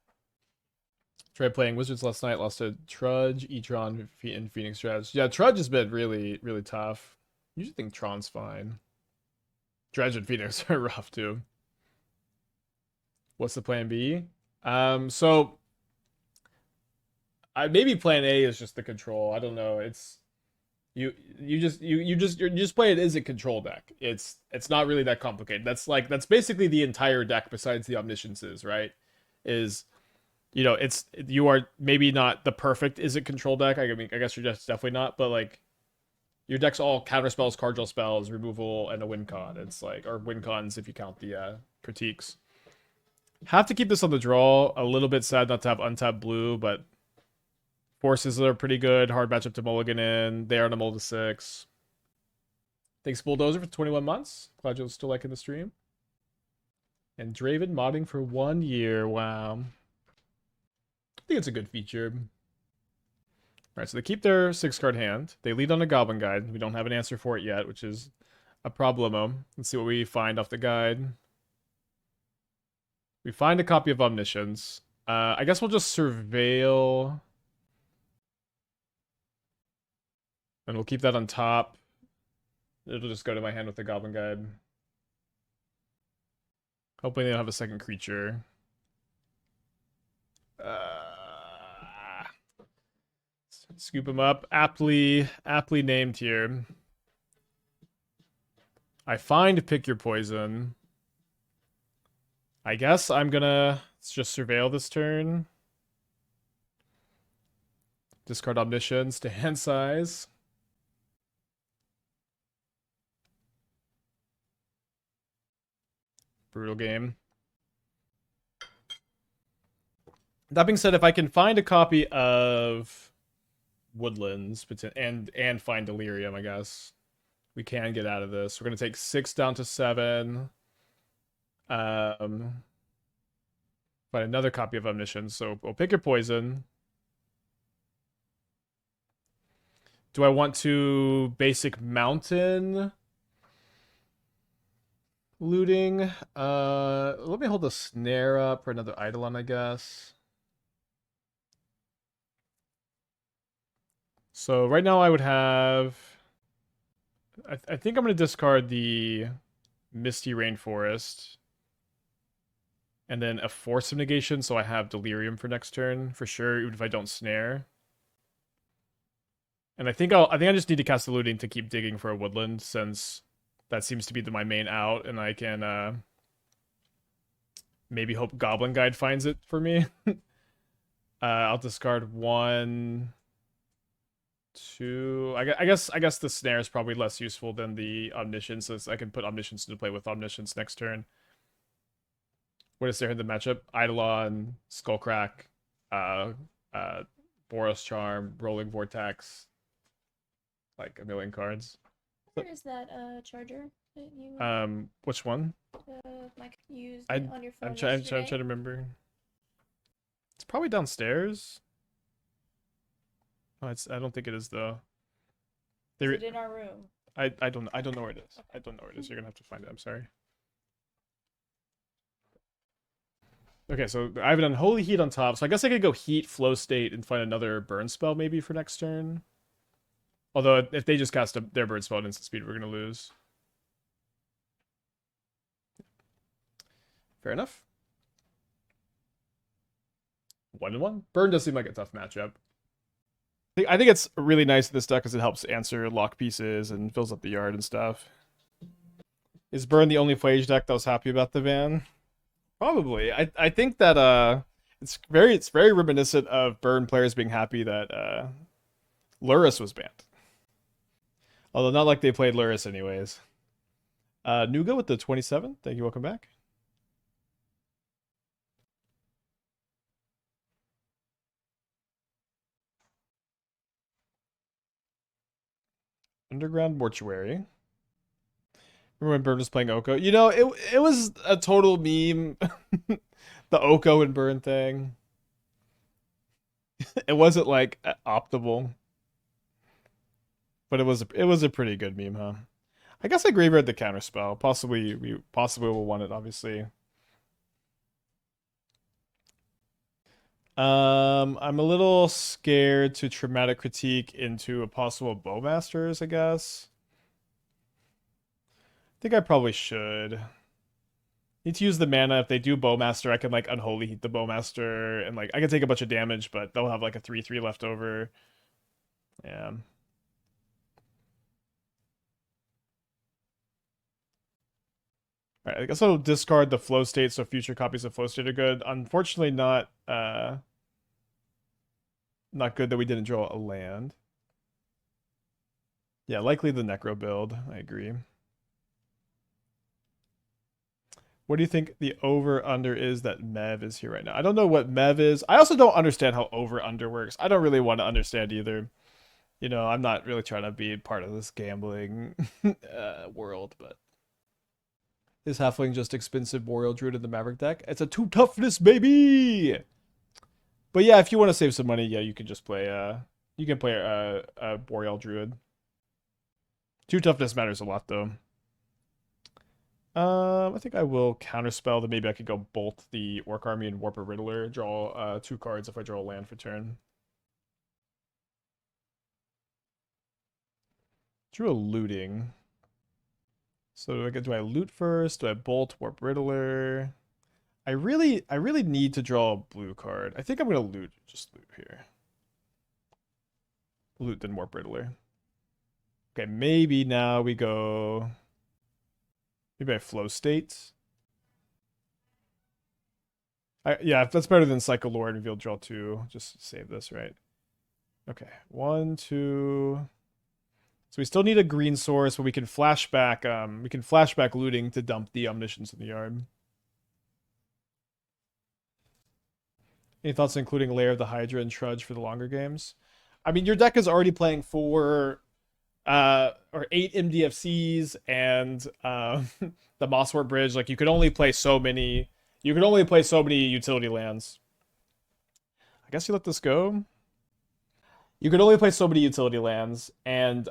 Tried playing Wizards last night, lost to Trudge, E-Tron, and Phoenix Dredge. Yeah, Trudge has been really, really tough. You usually think Tron's fine. Dredge and Phoenix are rough too. What's the plan B? So maybe plan A is just the control. I don't know. It's you just play it as a control deck. It's not really that complicated. That's basically the entire deck besides the Omnisciences, right? Is you are maybe not the perfect is it control deck. I mean, I guess you're just definitely not, but like your deck's all counter spells, card draw spells, removal, and a win con. It's like, or win cons if you count the critiques. Have to keep this on the draw. A little bit sad not to have untapped blue, but forces are pretty good. Hard matchup to mulligan in. They are in a mold of 6. Thanks, Bulldozer, for 21 months. Glad you're still liking the stream. And Draven modding for 1 year. Wow. I think it's a good feature. Alright, so they keep their 6-card hand. They lead on a Goblin Guide. We don't have an answer for it yet, which is a problemo. Let's see what we find off the guide. We find a copy of Omniscience. I guess we'll just surveil. And we'll keep that on top. It'll just go to my hand with the Goblin Guide. Hoping they don't have a second creature. Scoop him up. Aptly named here. I find Pick Your Poison. I guess I'm gonna just surveil this turn. Discard Omniscience to hand size. Brutal game. That being said, if I can find a copy of Woodlands and find Delirium, I guess we can get out of this. We're gonna take 6 down to 7. Find another copy of Omniscience. So we'll Pick Your Poison. Do I want to basic Mountain? Looting. Let me hold the snare up for another Eidolon, I guess. So right now I would have. I think I'm going to discard the Misty Rainforest. And then a Force of Negation, so I have Delirium for next turn, for sure, even if I don't snare. And I think I just need to cast the Looting to keep digging for a Woodland, since that seems to be my main out, and I can maybe hope Goblin Guide finds it for me. I'll discard one, two. I guess the snare is probably less useful than the Omniscience, since I can put Omniscience into play with Omniscience next turn. What is there in the matchup? Eidolon, Skullcrack, uh, Boros Charm, Rolling Vortex, like a million cards. Where is that charger that you Which one? like used I on your phone I'm trying to remember. It's probably downstairs. Oh, I don't think it is though. Is it in our room? I don't know where it is. Okay. I don't know where it is. You're gonna have to find it. I'm sorry. Okay, so I have an Unholy Heat on top, so I guess I could go Heat, Flow State, and find another burn spell maybe for next turn. Although, if they just cast their burn spell at instant speed, we're going to lose. Fair enough. 1-1. Burn does seem like a tough matchup. I think it's really nice in this deck because it helps answer lock pieces and fills up the yard and stuff. Is Burn the only Phage deck that was happy about the ban? Probably. I think that it's very reminiscent of Burn players being happy that Lurrus was banned. Although not like they played Lurrus anyways. Nuga with the 27. Thank you, welcome back. Underground Mortuary. Remember when Burn was playing Oko? You know, it was a total meme. The Oko and Burn thing. It wasn't like optimal. But it was a pretty good meme, huh? I guess I graveyard the counterspell. We possibly will want it, obviously. I'm a little scared to traumatic critique into a possible Bowmasters, I guess. I think I probably should. Need to use the mana. If they do Bowmaster, I can like Unholy Heat the Bowmaster, and like I can take a bunch of damage, but they'll have like a 3/3 left over. Yeah. Alright, I guess I'll discard the flow state so future copies of flow state are good. Unfortunately not good that we didn't draw a land. Yeah, likely the Necro build. I agree. What do you think the over-under is that Mev is here right now? I don't know what Mev is. I also don't understand how over-under works. I don't really want to understand either. You know, I'm not really trying to be part of this gambling world, but... Is Halfling just expensive Boreal Druid in the Maverick deck? It's a 2 toughness, baby! But yeah, if you want to save some money, yeah, you can just play you can play a Boreal Druid. 2 toughness matters a lot though. I think I will counterspell, then maybe I could go bolt the Orc Army and Warp a Riddler, draw 2 cards if I draw a land for turn. Drew a looting. So do I loot first? Do I bolt Warp Riddler? I really need to draw a blue card. I think I'm gonna loot. Just loot here. Loot then Warp Riddler. Okay, maybe now we go. Maybe I flow state. Yeah, that's better than Cycle Lrien Revealed draw 2. Just save this, right? Okay, 1, 2. So we still need a green source, but we can flashback looting to dump the Omniscience in the yard. Any thoughts including Lair of the Hydra and Trudge for the longer games? I mean, your deck is already playing 4 or 8 MDFCs and the Mosswort Bridge. Like you could only play so many utility lands. I guess you let this go. You could only play so many utility lands, and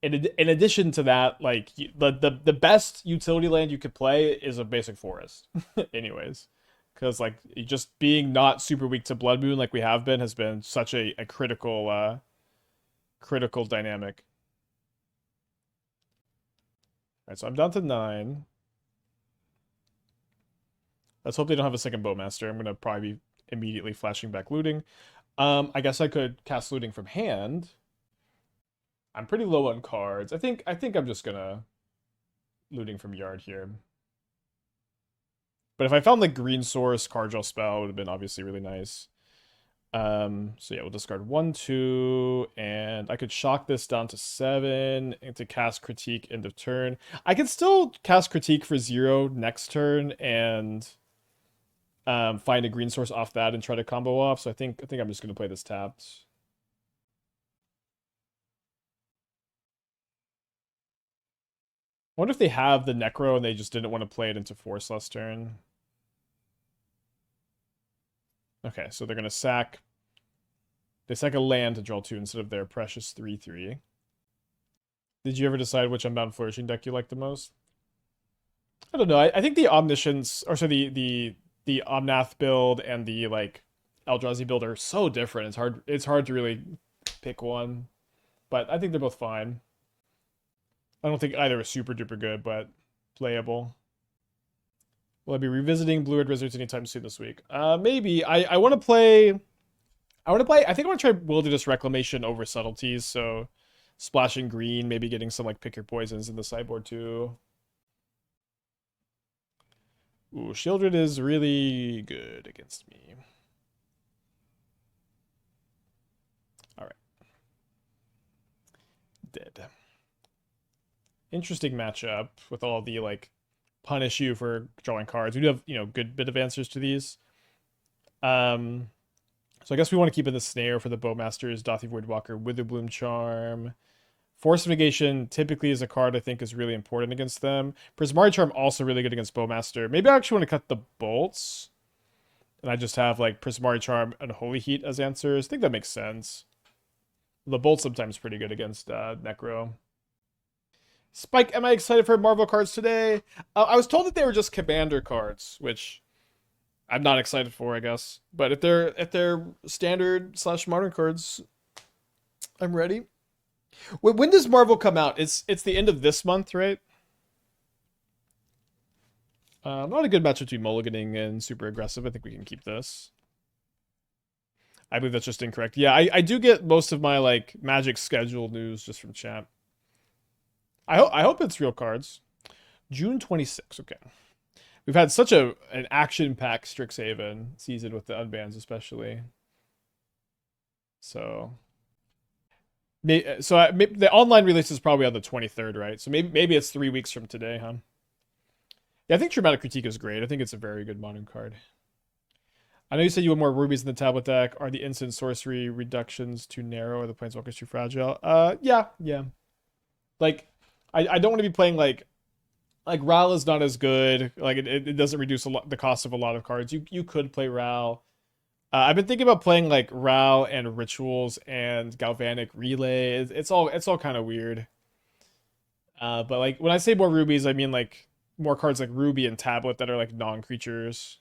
in addition to that, like the best utility land you could play is a basic forest, anyways, because like just being not super weak to Blood Moon like we have been has been such a critical dynamic. All right, so I'm down to 9. Let's hope they don't have a second Bowmaster. I'm gonna probably be immediately flashing back looting. I guess I could cast looting from hand. I'm pretty low on cards. I think I'm just gonna looting from yard here. But if I found the green source card draw spell, it would have been obviously really nice. So yeah, we'll discard 1, 2, and I could shock this down to 7 and to cast critique end of turn. I can still cast critique for 0 next turn and find a green source off that and try to combo off. So I think I'm just gonna play this tapped. I wonder if they have the Necro and they just didn't want to play it into Force last turn. Okay, so they're gonna sack. They sack a land to draw 2 instead of their precious 3/3. Did you ever decide which Unbound Flourishing deck you like the most? I don't know. I think the Omniscience, or sorry, the Omnath build and the like Eldrazi build are so different. It's hard to really pick one, but I think they're both fine. I don't think either is super duper good, but playable. Will I be revisiting Blue Red Wizards anytime soon this week? Maybe. I want to play. I think I want to try Wilderness Reclamation over Subtleties. So splashing green, maybe getting some like pick your poisons in the sideboard too. Ooh, Shieldred is really good against me. All right. Dead. Interesting matchup with all the like punish you for drawing cards. We do have, good bit of answers to these. So I guess we want to keep in the snare for the Bowmasters, Dothy Voidwalker, Witherbloom Charm. Force of Negation typically is a card I think is really important against them. Prismari Charm also really good against Bowmaster. Maybe I actually want to cut the bolts. And I just have like Prismari Charm and Unholy Heat as answers. I think that makes sense. The bolt's sometimes pretty good against Necro. Spike, am I excited for Marvel cards today? I was told that they were just Commander cards, which I'm not excited for, I guess. But if they're standard / modern cards, I'm ready. When does Marvel come out? It's the end of this month, right? Not a good match between mulliganing and super aggressive. I think we can keep this. I believe that's just incorrect. Yeah, I do get most of my like Magic schedule news just from chat. I hope it's real cards. June 26th. Okay. We've had such an action-packed Strixhaven season with the unbans, especially. So the online release is probably on the 23rd, right? So maybe it's 3 weeks from today, huh? Yeah, I think Traumatic Critique is great. I think it's a very good modern card. I know you said you want more rubies in the tablet deck. Are the instant sorcery reductions too narrow or the planeswalkers too fragile? Yeah. Like, I don't want to be playing like Ral is not as good. Like it doesn't reduce the cost of a lot of cards. You could play Ral. I've been thinking about playing like Ral and Rituals and Galvanic Relay. It's all kind of weird. But like when I say more rubies, I mean like more cards like Ruby and Tablet that are like non-creatures.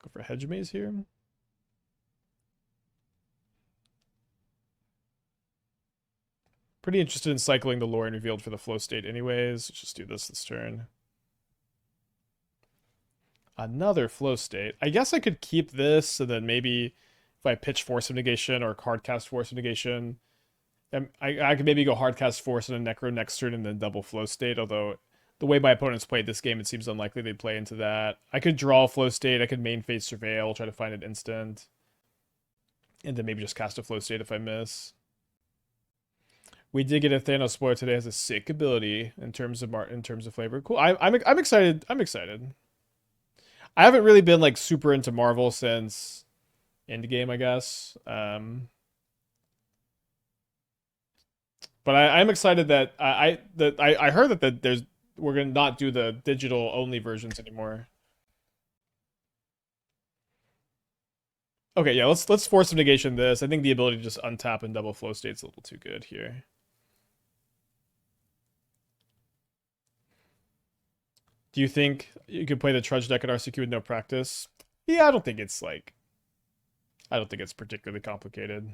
Go for Hedge Maze here. Pretty interested in cycling the Lrien Revealed for the flow state anyways. Let's just do this turn. Another flow state. I guess I could keep this, and then maybe if I pitch Force of Negation or hardcast Force of Negation, I could maybe go hardcast Force and a Necro next turn and then double flow state, although the way my opponents played this game, it seems unlikely they'd play into that. I could draw flow state, I could main phase Surveil, try to find an instant, and then maybe just cast a flow state if I miss. We did get a Thanos spoiler today. Has a sick ability in terms of flavor. Cool. I'm excited. I'm excited. I haven't really been like super into Marvel since Endgame, I guess. But I'm excited that I heard that we're gonna not do the digital only versions anymore. Okay, yeah, let's Force of Negation this. I think the ability to just untap and double flow state's a little too good here. Do you think you could play the Trudge deck at RCQ with no practice? Yeah, I don't think it's particularly complicated.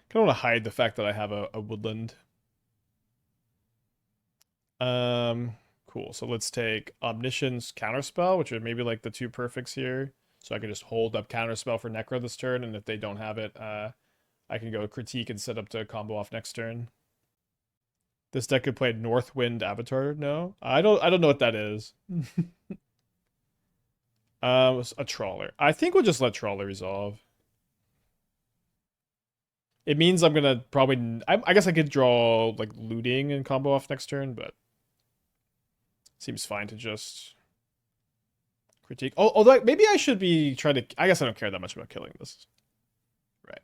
Kind of want to hide the fact that I have a woodland. Cool. So let's take Omniscience, Counterspell, which are maybe like the two perfects here. So I can just hold up Counterspell for Necro this turn, and if they don't have it, I can go Critique and set up to combo off next turn. This deck could play Northwind Avatar. No, I don't know what that is. A Trawler. I think we'll just let Trawler resolve. It means I'm gonna probably. I guess I could draw like Looting and combo off next turn, but seems fine to just critique. Oh, although maybe I should be trying to. I guess I don't care that much about killing this. Right.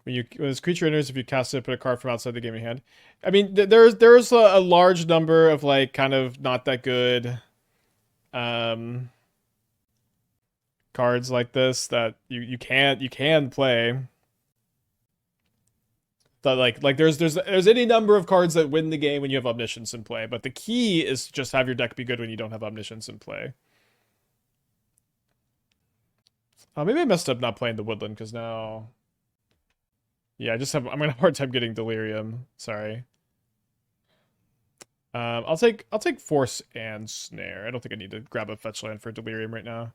When this creature enters, if you cast it, put a card from outside the game in hand. I mean, there's a large number of like kind of not that good cards like this that you can play. That like there's any number of cards that win the game when you have Omniscience in play, but the key is to just have your deck be good when you don't have Omniscience in play. Maybe I messed up not playing the Woodland because now, yeah, I'm gonna have a hard time getting Delirium. Sorry. I'll take Force and Snare. I don't think I need to grab a fetch land for Delirium right now.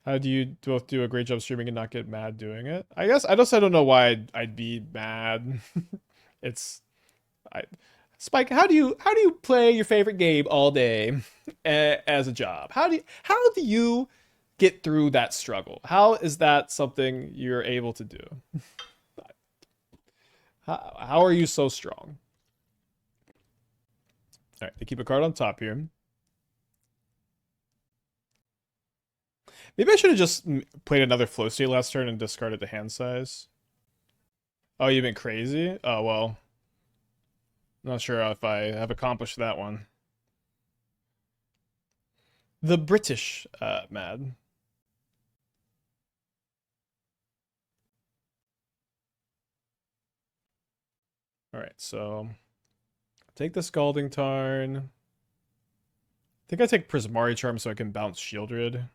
How do you both do a great job streaming and not get mad doing it? I guess I don't know why I'd be mad. It's I Spike, how do you play your favorite game all day as a job? How do you get through that struggle? How is that something you're able to do? How are you so strong? All right, they keep a card on top here. Maybe I should have just played another flow state last turn and discarded the hand size. Oh, you've been crazy? Oh, well. Not sure if I have accomplished that one. The British mad. Alright, so take the Scalding Tarn. I think I take Prismari Charm so I can bounce Shieldred.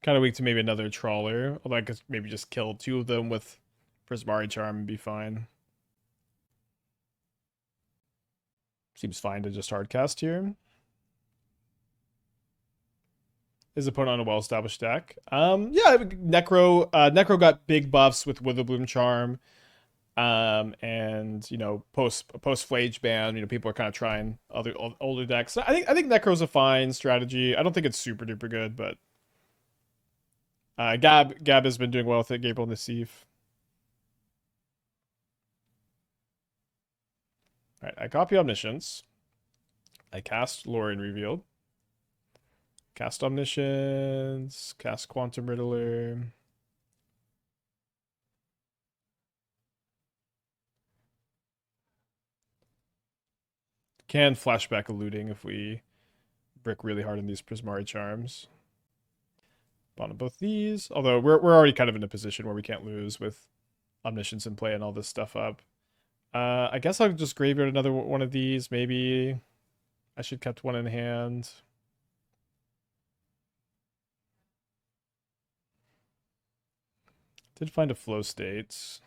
Kind of weak to maybe another Trawler. Although I could maybe just kill two of them with Prismari Charm and be fine. Seems fine to just hardcast here. His opponent on a well-established deck. Yeah, Necro got big buffs with Witherbloom Charm. And post Flage ban, people are kind of trying other older decks. I think Necro's a fine strategy. I don't think it's super duper good, but Gab has been doing well with it. Gabriel Nassif. All right, I copy Omniscience. I cast Lrien Revealed. Cast Omniscience. Cast Quantum Riddler. Can flashback a Looting if we brick really hard in these Prismari Charms. Bottom both these. Although we're already kind of in a position where we can't lose with Omniscience in play and all this stuff up. I guess I'll just graveyard another one of these. Maybe I should kept one in hand. Did find a flow state.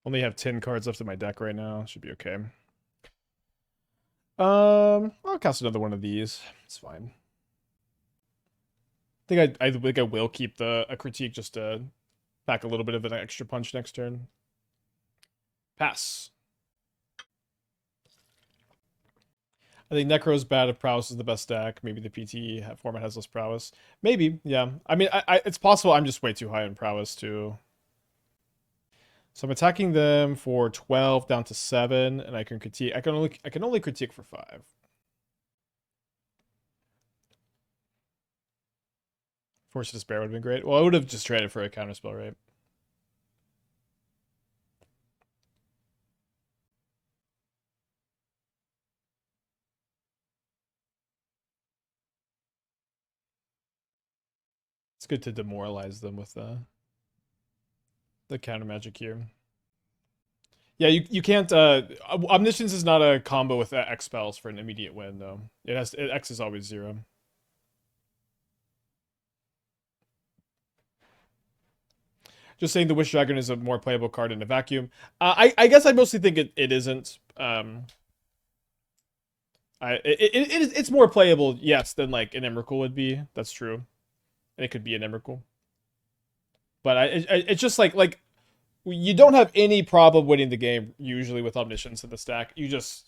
Only have 10 cards left in my deck right now. Should be okay. I'll cast another one of these. It's fine. I think I will keep a critique just to pack a little bit of an extra punch next turn. Pass. I think Necro's bad if Prowess is the best deck. Maybe the PT format has less Prowess. Maybe, yeah. I mean, it's possible I'm just way too high on Prowess too. So I'm attacking them for 12 down to 7, and I can critique. I can only critique for 5. Force of Despair would have been great. Well, I would have just traded for a counterspell, right? It's good to demoralize them with the counter magic here. Yeah, you can't. Omniscience is not a combo with X spells for an immediate win, though. X is always 0. Just saying, the Wish Dragon is a more playable card in a vacuum. I guess I mostly think it isn't. It's more playable, yes, than like an Emrakul would be. That's true, and it could be an Emrakul. But it's just like you don't have any problem winning the game usually with Omniscience in the stack. This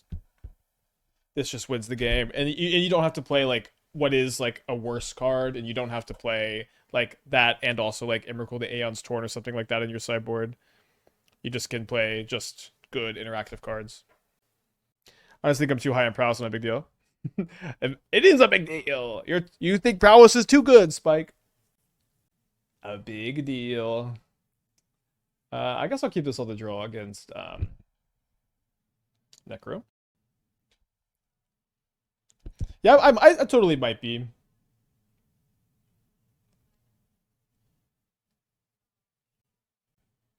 just wins the game, and you don't have to play like what is like a worse card, and you don't have to play like that and also like Emrakul the Aeon's Torn or something like that in your sideboard. You just can play just good interactive cards. I just think I'm too high on prowess, not a big deal. It is a big deal. You think prowess is too good, Spike? A big deal. I guess I'll keep this on the draw against Necro. Yeah, I totally might be.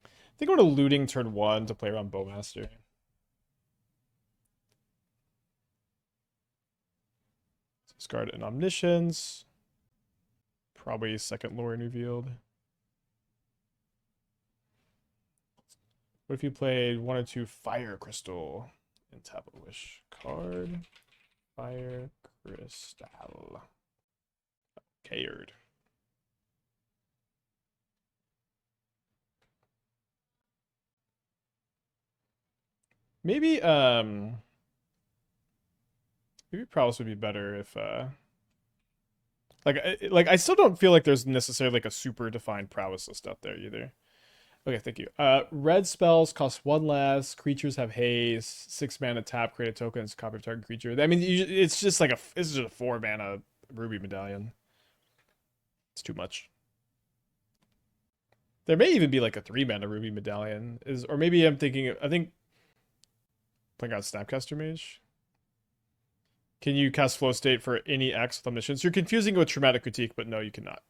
I think I'm going to Looting turn 1 to play around Bowmaster. Discard an Omniscience. Probably second Lrien Revealed. What if you played 1 or 2 Fire Crystal and tap a Wish card? Fire Crystal. Cared. Maybe maybe prowess would be better if like I still don't feel like there's necessarily like a super defined prowess list out there either. Okay, thank you. Red spells cost 1 less. Creatures have haste. 6 mana tap. Create a token. It's a copy of target creature. I mean, it's just like it's just a 4 mana ruby medallion. It's too much. There may even be like a 3 mana ruby medallion. Or maybe I think playing out Snapcaster Mage. Can you cast Flow State for any X with Omniscience? You're confusing it with Traumatic Critique, but no, you cannot.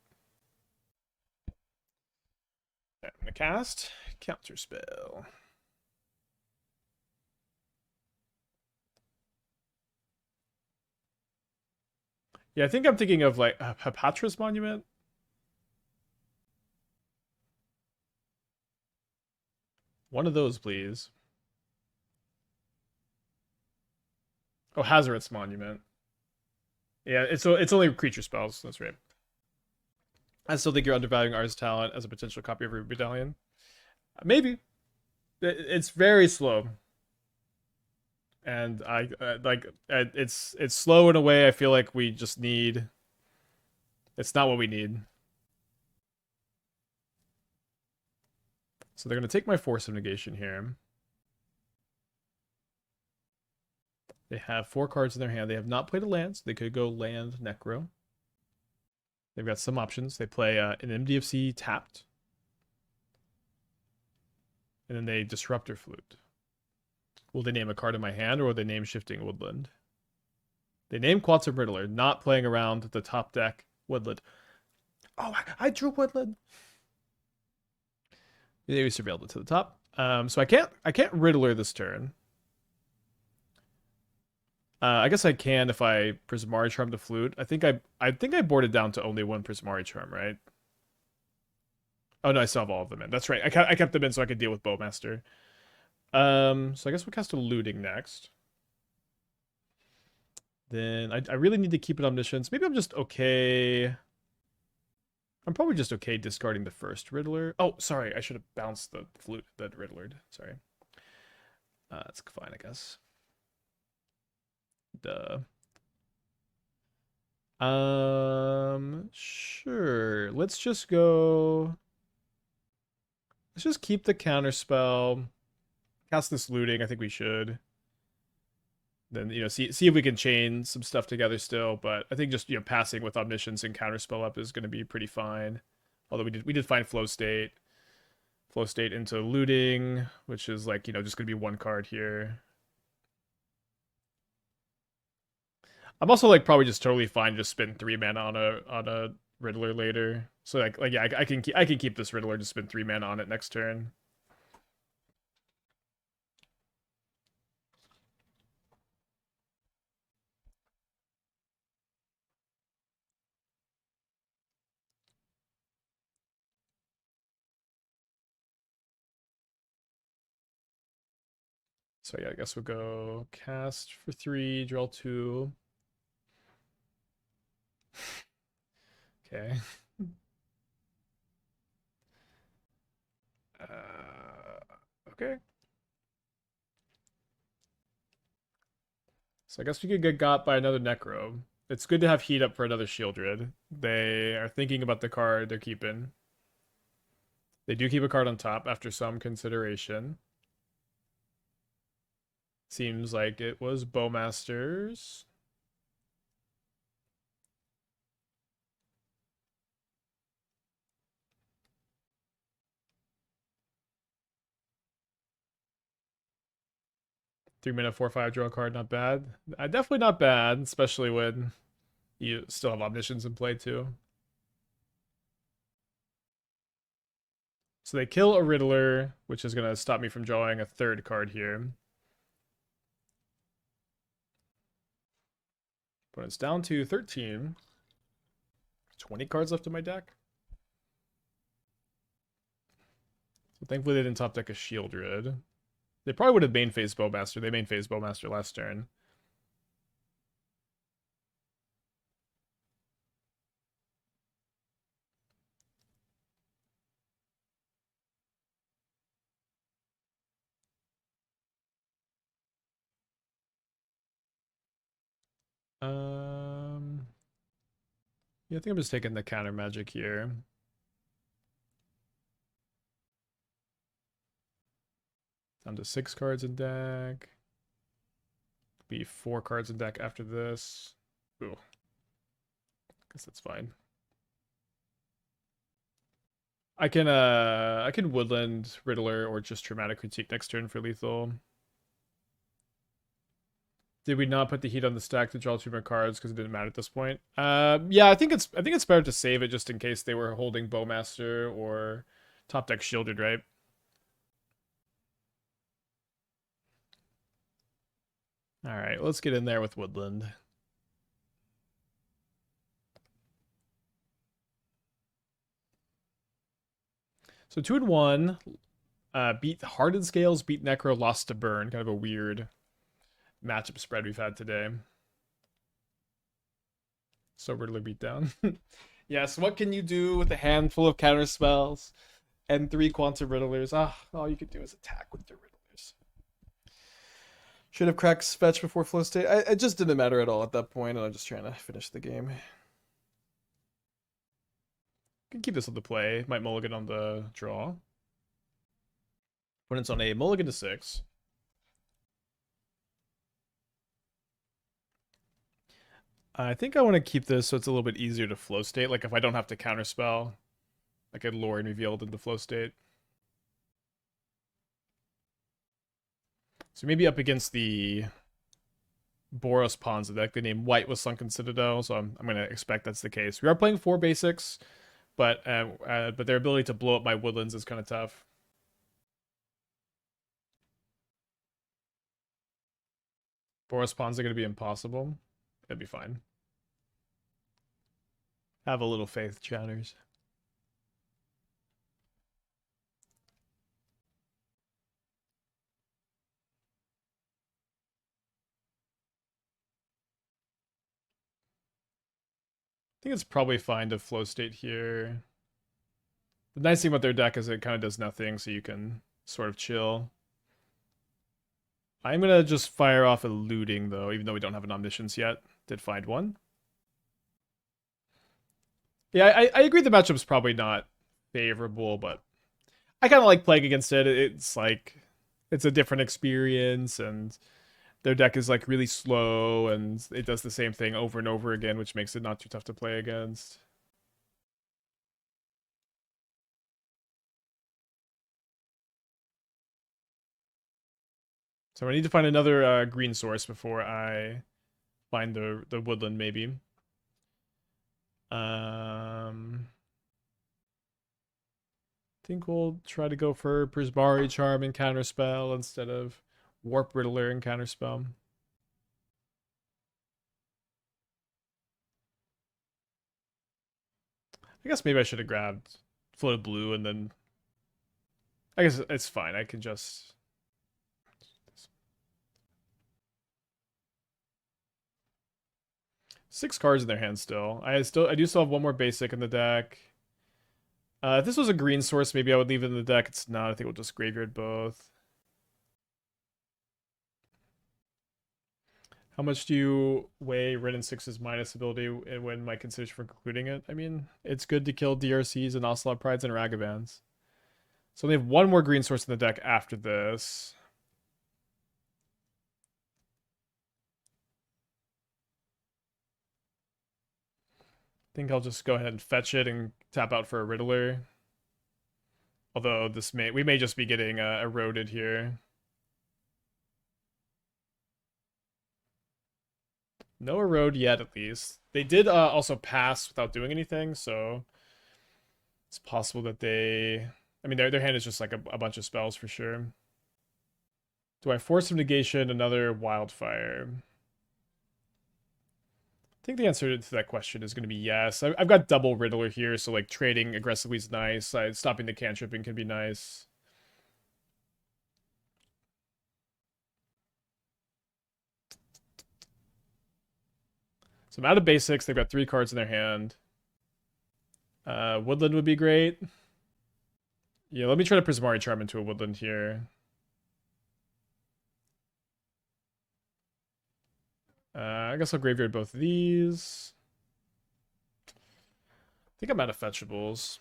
Okay, I'm gonna cast Counterspell. Yeah, I think I'm thinking of like Hapatra's Monument. One of those, please. Oh, Hazaret's Monument. Yeah, it's only creature spells. That's right. I still think you're undervaluing Ars Talent as a potential copy of Ruby Medallion. Maybe. It's very slow. And it's slow in a way I feel like we just need. It's not what we need. So they're going to take my Force of Negation here. They have 4 cards in their hand. They have not played a land, so they could go land Necro. They've got some options. They play an MDFC tapped. And then they Disruptor Flute. Will they name a card in my hand, or will they name Shifting Woodland? They name Quantum Riddler, not playing around the top deck Woodland. Oh, I drew Woodland. They surveilled it to the top. So I can't Riddler this turn. I guess I can if I Prismari Charm the Flute. I think I boarded down to only 1 Prismari Charm, right? Oh no, I still have all of them in. That's right. I kept them in so I could deal with Bowmaster. So I guess we'll cast a Looting next. Then I really need to keep an Omniscience. Maybe I'm just okay. I'm probably just okay discarding the first Riddler. Oh, sorry. I should have bounced the Flute that Riddlered. Sorry. That's fine, I guess. Duh. Sure. Let's just go Let's just keep the counterspell. Cast this looting. I think we should. Then see if we can chain some stuff together still. But I think just passing with Omniscience and counterspell up is going to be pretty fine. Although we did find flow state into looting, which is like just going to be one card here. I'm also like probably just totally fine just spend 3 mana on a Riddler later. So like yeah, I can keep this Riddler, just spend 3 mana on it next turn. So yeah, I guess we'll go cast for 3, draw 2. Okay. Okay. So I guess we could get got by another Necro. It's good to have heat up for another Shieldred. They are thinking about the card they're keeping. They do keep a card on top after some consideration. Seems like it was Bowmasters. Three-mana 4/5 draw a card, not bad. Definitely not bad, especially when you still have Omniscience in play too. So they kill a Riddler, which is going to stop me from drawing a third card here. But it's down to 13. 20 cards left in my deck. So thankfully they didn't top deck a Shieldred. They probably would have main phase Bowmaster. They main phase Bowmaster last turn. Yeah, I think I'm just taking the counter magic here. Down to 6 cards in deck. Be 4 cards in deck after this. Ooh. Guess that's fine. I can Woodland Riddler or just Traumatic Critique next turn for lethal. Did we not put the heat on the stack to draw 2 more cards because it didn't matter at this point? Yeah, I think it's better to save it just in case they were holding Bowmaster or top deck Shielded, right? All right, let's get in there with Woodland. So 2-1, beat Hardened Scales, beat Necro, lost to Burn. Kind of a weird matchup spread we've had today. So Riddler beatdown. Yes, what can you do with a handful of counter spells and 3 Quantum Riddlers? All you could do is attack with the Riddlers. Should have cracked fetch before flow state. It just didn't matter at all at that point, and I'm just trying to finish the game. Can keep this on the play. Might mulligan on the draw. Opponent's on a mulligan to 6. I think I want to keep this so it's a little bit easier to flow state. Like if I don't have to counterspell, I could Lrien Revealed into flow state. So maybe up against the Boros Pawns deck, they named White with Sunken Citadel, so I'm going to expect that's the case. We are playing 4 basics, but their ability to blow up my woodlands is kind of tough. Boros Pawns are going to be impossible. That'd be fine. Have a little faith, chatters. I think it's probably fine to flow state here. The nice thing about their deck is it kind of does nothing, so you can sort of chill. I'm going to just fire off a looting, though, even though we don't have an Omniscience yet. Did find one. Yeah, I agree the matchup's probably not favorable, but I kind of like playing against it. It's like it's a different experience, and their deck is like really slow, and it does the same thing over and over again, which makes it not too tough to play against. So I need to find another green source before I find the woodland, maybe. Think we'll try to go for Prismari Charm and Counterspell instead of Warp Riddler and Counterspell. I guess maybe I should have grabbed Floated Blue and then... I guess it's fine. I can just... 6 cards in their hand still. I do still have one more basic in the deck. If this was a green source, maybe I would leave it in the deck. It's not. I think we'll just graveyard both. How much do you weigh Red and Six's minus ability and when my consideration for concluding it? I mean, it's good to kill DRCs and Ocelot Prides and Ragavans. So they have one more green source in the deck after this. I think I'll just go ahead and fetch it and tap out for a Riddler. Although we may just be getting eroded here. No erode yet, at least. They did also pass without doing anything, so it's possible that they... I mean, their hand is just like a bunch of spells for sure. Do I Force of Negation another Wildfire? I think the answer to that question is going to be yes. I've got double Riddler here, so like trading aggressively is nice. Stopping the cantripping can be nice. So I'm out of basics. They've got 3 cards in their hand. Woodland would be great. Yeah, let me try to Prismari Charm into a Woodland here. I guess I'll graveyard both of these. I think I'm out of fetchables.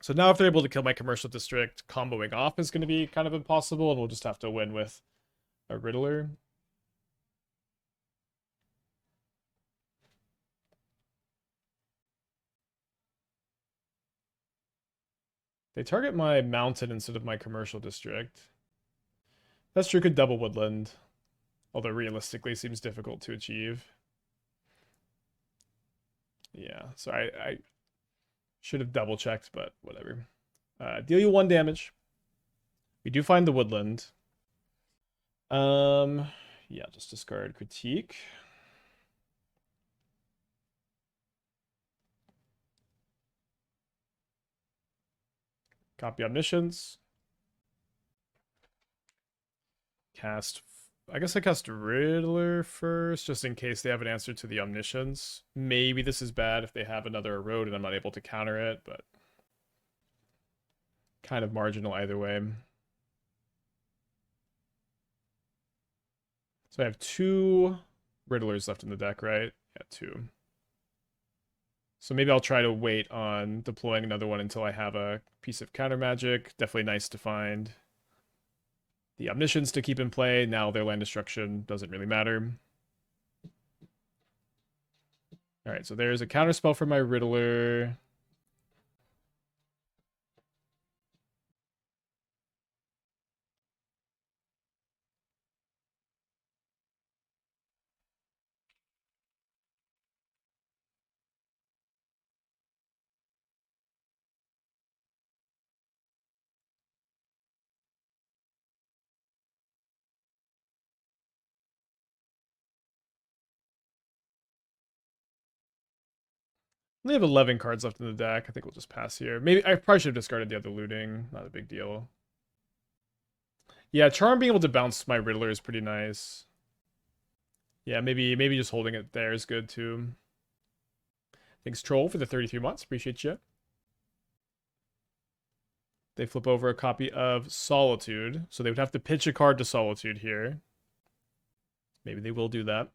So now if they're able to kill my commercial district, comboing off is going to be kind of impossible, and we'll just have to win with a Riddler. They target my mountain instead of my commercial district. That's true, could double Woodland. Although realistically seems difficult to achieve. Yeah, so I should have double checked, but whatever. Deal you 1 damage. We do find the Woodland. Yeah, just discard Critique. Copy Omniscience. I guess I cast Riddler first, just in case they have an answer to the Omniscience. Maybe this is bad if they have another Erode and I'm not able to counter it, but kind of marginal either way. So I have 2 Riddlers left in the deck, right? Yeah, 2. So maybe I'll try to wait on deploying another one until I have a piece of counter magic. Definitely nice to find. The Omniscience to keep in play. Now their land destruction doesn't really matter. Alright, so there's a counterspell for my Riddler. We have 11 cards left in the deck. I think we'll just pass here. Maybe I probably should have discarded the other looting. Not a big deal. Yeah, Charm being able to bounce my Riddler is pretty nice. Yeah, maybe just holding it there is good too. Thanks, Troll, for the 33 months. Appreciate you. They flip over a copy of Solitude. So they would have to pitch a card to Solitude here. Maybe they will do that.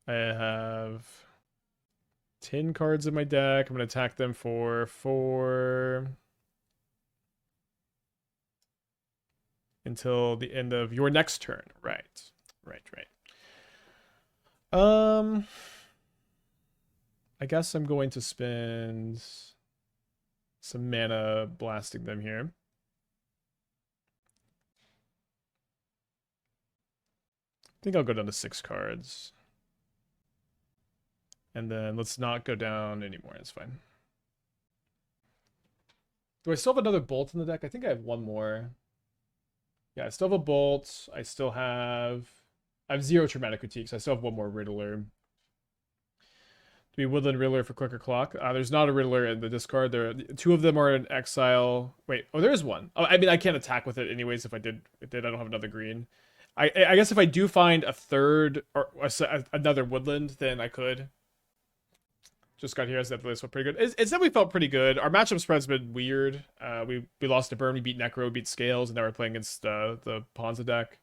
I have 10 cards in my deck. I'm going to attack them for 4 until the end of your next turn. Right. I guess I'm going to spend some mana blasting them here. I think I'll go down to 6 cards. And then let's not go down anymore. It's fine. Do I still have another bolt in the deck? I think I have one more. Yeah, I still have a bolt. I have 0 traumatic critiques. I still have one more Riddler. Do we Woodland Riddler for quicker clock? There's not a Riddler in the discard. 2 of them are in exile. Wait, there is one. Oh, I mean, I can't attack with it anyways. If I did, I don't have another green. I guess if I do find a third or another Woodland, then I could. Just got here as that list felt pretty good. It's definitely felt pretty good. Our matchup spread's been weird. We lost to Burn, we beat Necro, we beat Scales, and now we're playing against the Ponza deck.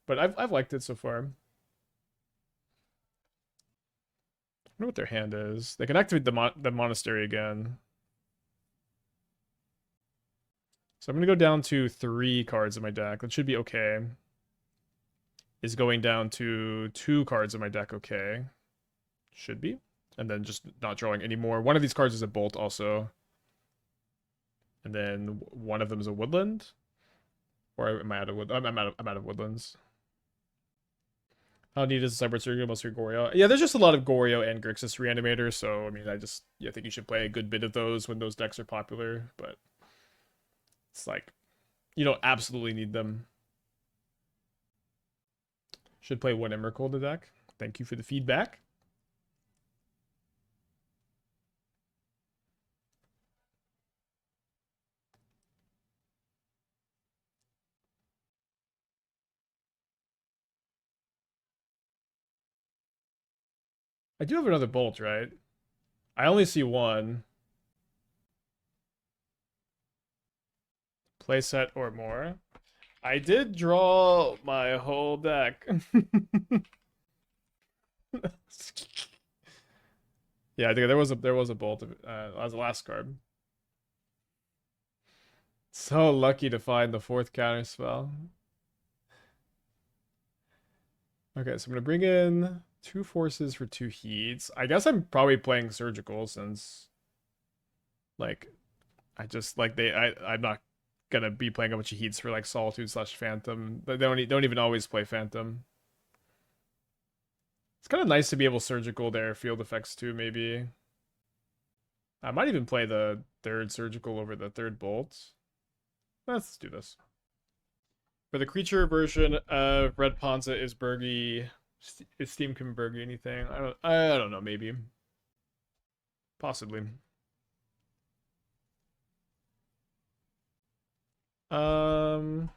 But I've liked it so far. I wonder what their hand is. They can activate the monastery again. So I'm gonna go down to 3 cards in my deck. That should be okay. Is going down to 2 cards in my deck okay? Should be. And then just not drawing anymore. One of these cards is a bolt also. And then one of them is a woodland. Or am I out of wood? I'm out of woodlands. How neat is the Cyber Surgeon? Mostly Goryo. Yeah, there's just a lot of Goryo and Grixis Reanimator, so I mean I think you should play a good bit of those when those decks are popular, but it's like you don't absolutely need them. Should play one Emrakul in the deck. Thank you for the feedback. I do have another bolt, right? I only see one. Playset or more. I did draw my whole deck. Yeah, I think there was a bolt as a last card. So lucky to find the 4th counterspell. Okay, so I'm gonna bring in 2 forces for 2 heats. I guess I'm probably playing surgical since like I'm not gonna be playing a bunch of heats for like Solitude / Phantom. They don't even always play Phantom. It's kind of nice to be able to surgical their field effects too, maybe. I might even play the 3rd surgical over the 3rd bolt. Let's do this. For the creature version of Red Ponza is Bergy. Is Steam can Bergy anything? I don't know, maybe. Possibly. Don't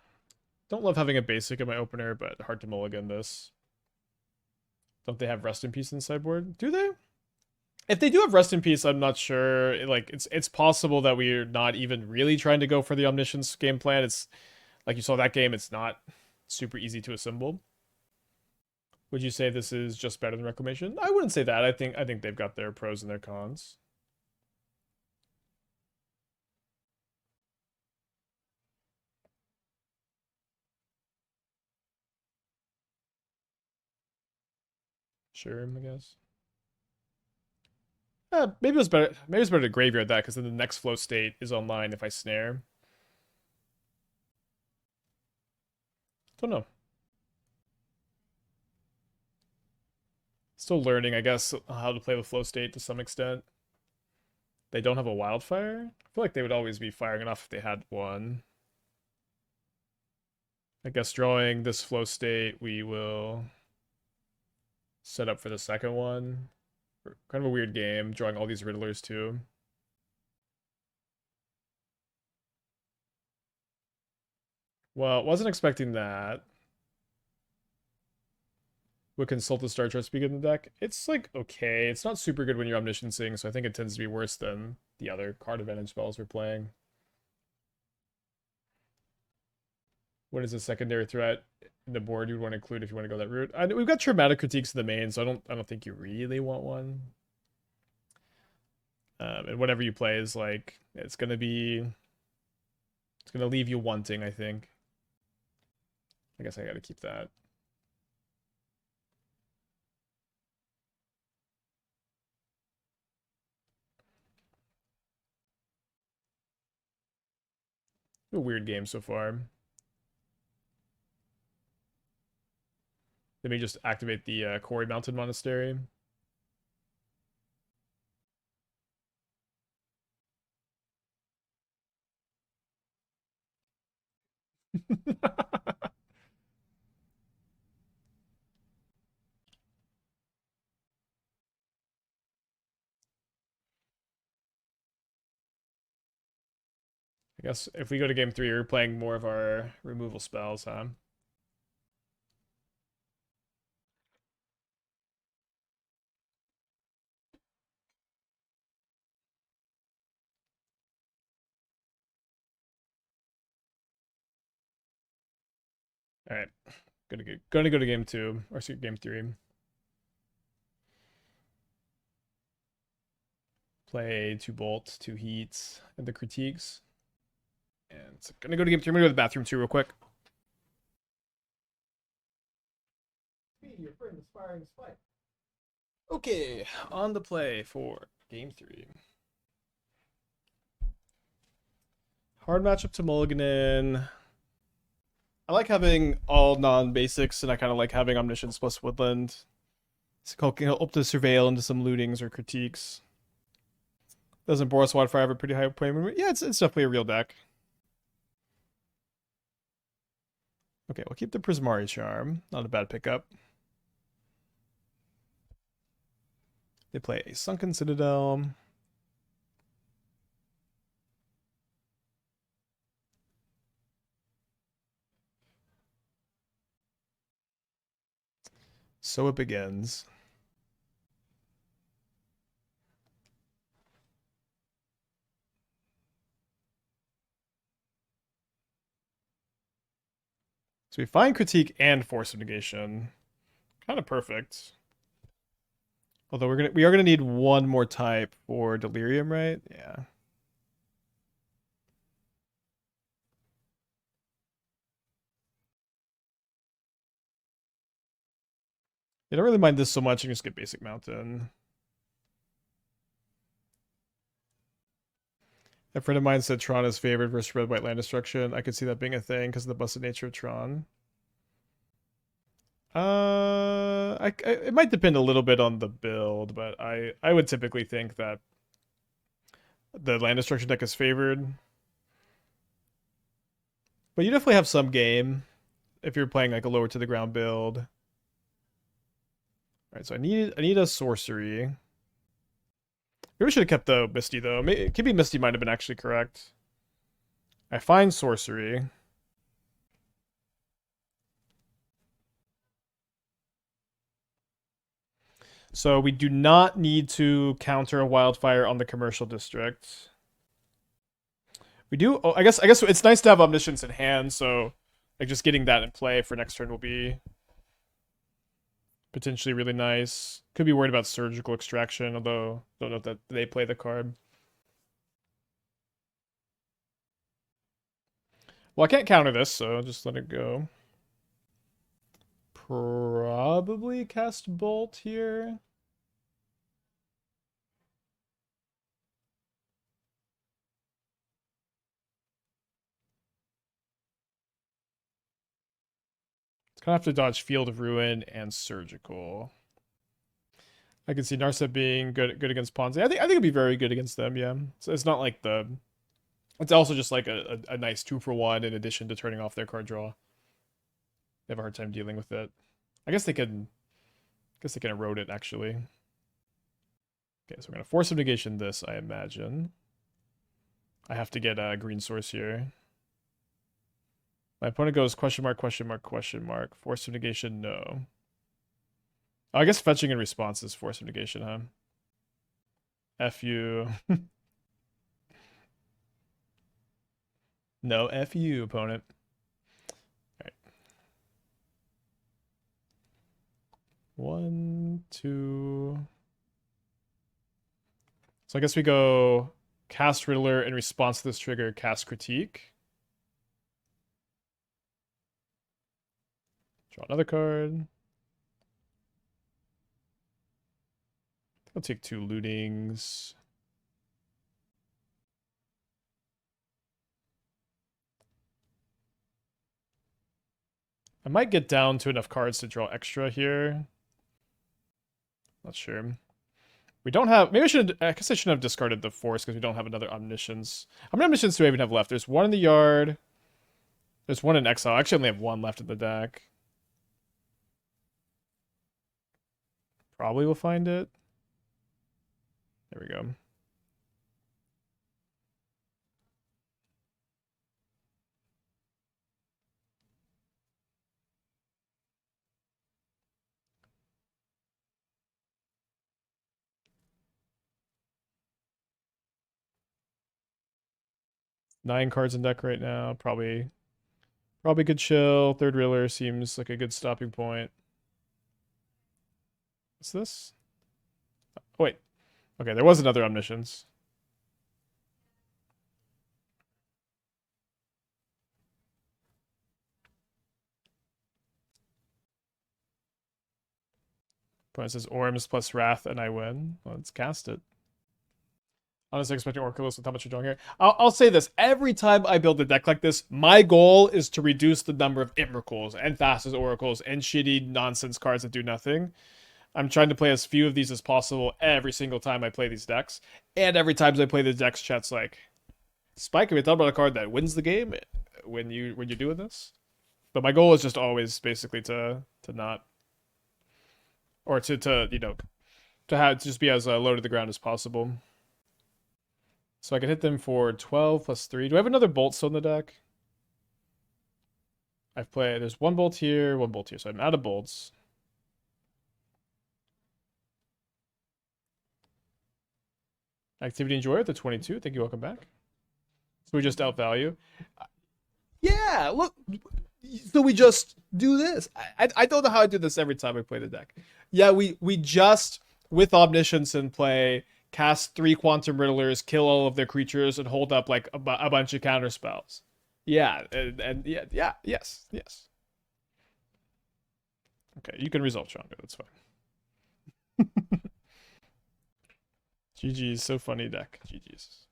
love having a basic in my opener, but hard to mulligan this. Don't they have Rest in Peace in sideboard? Do they? If they do have Rest in Peace, I'm not sure. Like it's possible that we're not even really trying to go for the Omniscience game plan. It's like you saw that game, it's not super easy to assemble. Would you say this is just better than Reclamation? I wouldn't say that. I think they've got their pros and their cons. Sure, I guess. Maybe it was better. Maybe it's better to graveyard that because then the next flow state is online if I snare. Don't know. Still learning, I guess, how to play the flow state to some extent. They don't have a wildfire? I feel like they would always be firing it off if they had one. I guess drawing this flow state, we will set up for the second one. Kind of a weird game, drawing all these Riddlers too. Well, wasn't expecting that. Would consult the Star Chart speak in the deck? It's like okay. It's not super good when you're omnisciencing, so I think it tends to be worse than the other card advantage spells we're playing. What is a secondary threat in the board you'd want to include if you want to go that route? We've got traumatic critiques in the main, so I don't think you really want one. And whatever you play is like it's gonna leave you wanting, I think. I guess I gotta keep that. A weird game so far. Let me just activate the Quarry Mountain Monastery. I guess if we go to game 3, we're playing more of our removal spells, huh? All right, gonna go to game 2 or game 3. Play 2 bolt, 2 heat, and the critiques. And it's gonna go to game 3. I'm gonna go to the bathroom too, real quick. Your friend aspiring spike. Okay, on the play for game 3. Hard matchup to Mulliganen. I like having all non-basics, and I kind of like having Omniscience plus Woodland. So can help to surveil into some lootings or critiques. Doesn't Boros Wildfire have a pretty high play movement? Yeah, it's definitely a real deck. Okay, we'll keep the Prismari Charm. Not a bad pickup. They play a Sunken Citadel. So it begins. So we find Critique and Force of Negation. Kind of perfect. Although we are gonna need one more type for Delirium, right? Yeah. I don't really mind this so much. You can just get Basic Mountain. A friend of mine said Tron is favored versus red white land destruction. I could see that being a thing because of the busted nature of Tron. It might depend a little bit on the build, but I would typically think that the land destruction deck is favored. But you definitely have some game if you're playing like a lower to the ground build. All right, so I need a sorcery. Maybe we should have kept the Misty though. Maybe Misty might have been actually correct. I find sorcery. So we do not need to counter a wildfire on the commercial district. We do. Oh, I guess it's nice to have Omniscience in hand. So like just getting that in play for next turn will be potentially really nice. Could be worried about surgical extraction, although don't know if that they play the card. Well, I can't counter this, so just let it go. Probably cast Bolt here. It's gonna have to dodge Field of Ruin and Surgical. I can see Narset being good against Ponzi. I think it'd be very good against them. Yeah, so it's not like the. It's also just like a nice 2-for-1 in addition to turning off their card draw. They have a hard time dealing with it. I guess they can. I guess they can erode it actually. Okay, so we're gonna Force of Negation this, I imagine. I have to get a green source here. My opponent goes question mark, question mark, question mark. Force of Negation, no. Oh, I guess fetching in response is Force of Negation, huh? F you. No, F you, opponent. Alright. 1, 2. So I guess we go cast Riddler in response to this trigger, cast Critique. Draw another card. I'll take 2 lootings. I might get down to enough cards to draw extra here. Not sure. We don't have... Maybe I guess I shouldn't have discarded the Force because we don't have another Omniscience. How many Omniscience do I even have left? There's 1 in the yard. There's 1 in exile. I actually only have 1 left in the deck. Probably will find it. There we go. Nine cards in deck right now. Probably good chill. Third Riddler seems like a good stopping point. What's this? Oh, wait. Okay, there was another Omniscience. Opponent says Orms plus Wrath and I win. Well, let's cast it. Honestly, expecting Oracles with how much you're doing here. I'll say this. Every time I build a deck like this, my goal is to reduce the number of Imracles and Fastest Oracles and shitty nonsense cards that do nothing. I'm trying to play as few of these as possible every single time I play these decks. And every time I play the decks, chat's like, Spike, have you thought about a card that wins the game when you're doing this? But my goal is just always basically to not, or to you know, to just be as low to the ground as possible. So I can hit them for 12 plus 3. Do I have another bolt still in the deck? There's 1 bolt here, 1 bolt here, so I'm out of bolts. Activity Enjoyer at the 22. Thank you, welcome back. So we just outvalue. Yeah, look. So we just do this. I don't know how I do this every time I play the deck. Yeah, we just, with Omniscience in play, cast 3 Quantum Riddlers, kill all of their creatures, and hold up like a bunch of counter spells. Yeah, and yeah, yes. Okay, you can resolve Chonga, that's fine. GG's, so funny deck. GG's.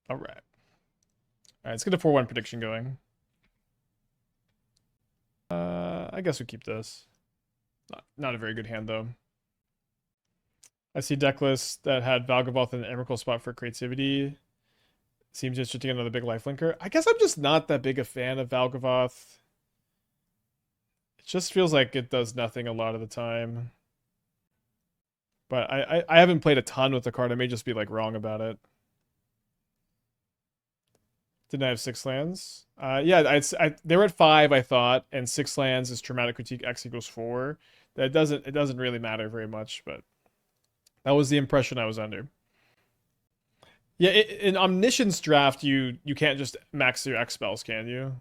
Alright. Alright, let's get a 4-1 prediction going. I guess we keep this. Not a very good hand, though. I see deck lists that had Valgavoth in the Emrakul spot for creativity. Seems interesting, another big lifelinker. I guess I'm just not that big a fan of Valgavoth. It just feels like it does nothing a lot of the time. But I haven't played a ton with the card. I may just be like wrong about it. Didn't I have 6 lands? Yeah, they were at 5, I thought, and 6 lands is Traumatic Critique X equals 4. It doesn't really matter very much, but that was the impression I was under. Yeah, in Omniscience draft, you can't just max your X spells, can you?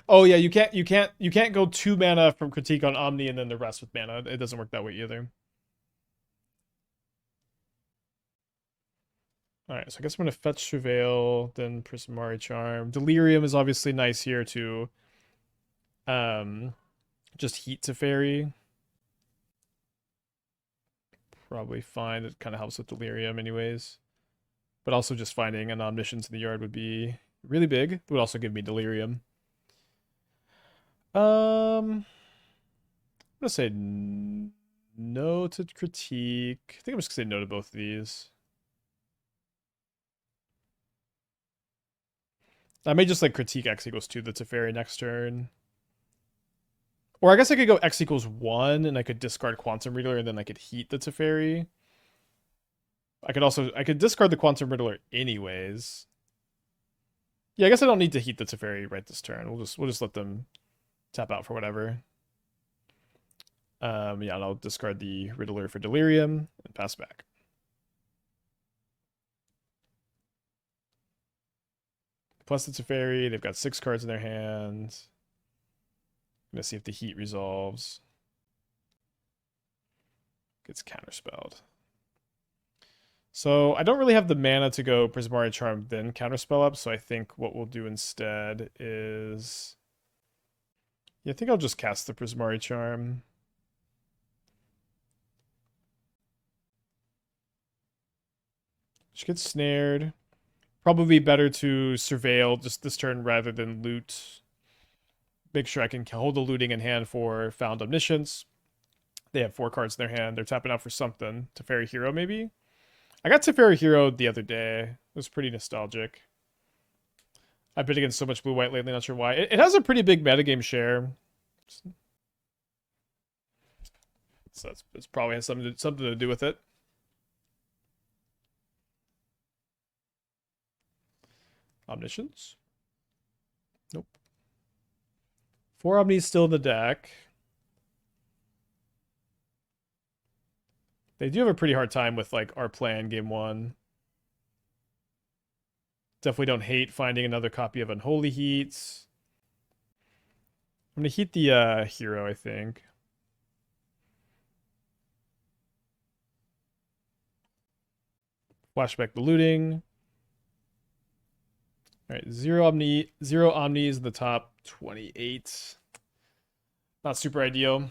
Oh yeah, you can't go 2 mana from Critique on Omni and then the rest with mana. It doesn't work that way either. Alright, so I guess I'm gonna fetch Travail, then Prismari Charm. Delirium is obviously nice here to just heat to fairy. Probably fine. It kind of helps with Delirium anyways. But also just finding an Omniscience in the yard would be really big. It would also give me Delirium. I'm gonna say no to Critique. I think I'm just gonna say no to both of these. I may just like Critique X equals 2 the Teferi next turn. Or I guess I could go X equals 1 and I could discard Quantum Riddler and then I could heat the Teferi. I could discard the Quantum Riddler anyways. Yeah, I guess I don't need to heat the Teferi right this turn. We'll just let them tap out for whatever. Yeah, and I'll discard the Riddler for Delirium and pass back. Plus it's a fairy. They've got 6 cards in their hand. I'm gonna see if the heat resolves. Gets counterspelled. So I don't really have the mana to go Prismari Charm then counterspell up, so I think what we'll do instead is... Yeah, I think I'll just cast the Prismari Charm. She gets snared. Probably better to surveil just this turn rather than loot. Make sure I can hold the looting in hand for Found Omniscience. They have 4 cards in their hand. They're tapping out for something. Teferi Hero, maybe? I got Teferi Hero the other day. It was pretty nostalgic. I've been against so much blue-white lately, not sure why. It has a pretty big metagame share. So it's probably has something to do with it. Omniscience? Nope. 4 Omnis still in the deck. They do have a pretty hard time with like our plan game 1. Definitely don't hate finding another copy of Unholy Heat. I'm gonna heat the hero, I think. Flashback the looting. All right, 0 Omnis in the top 28. Not super ideal.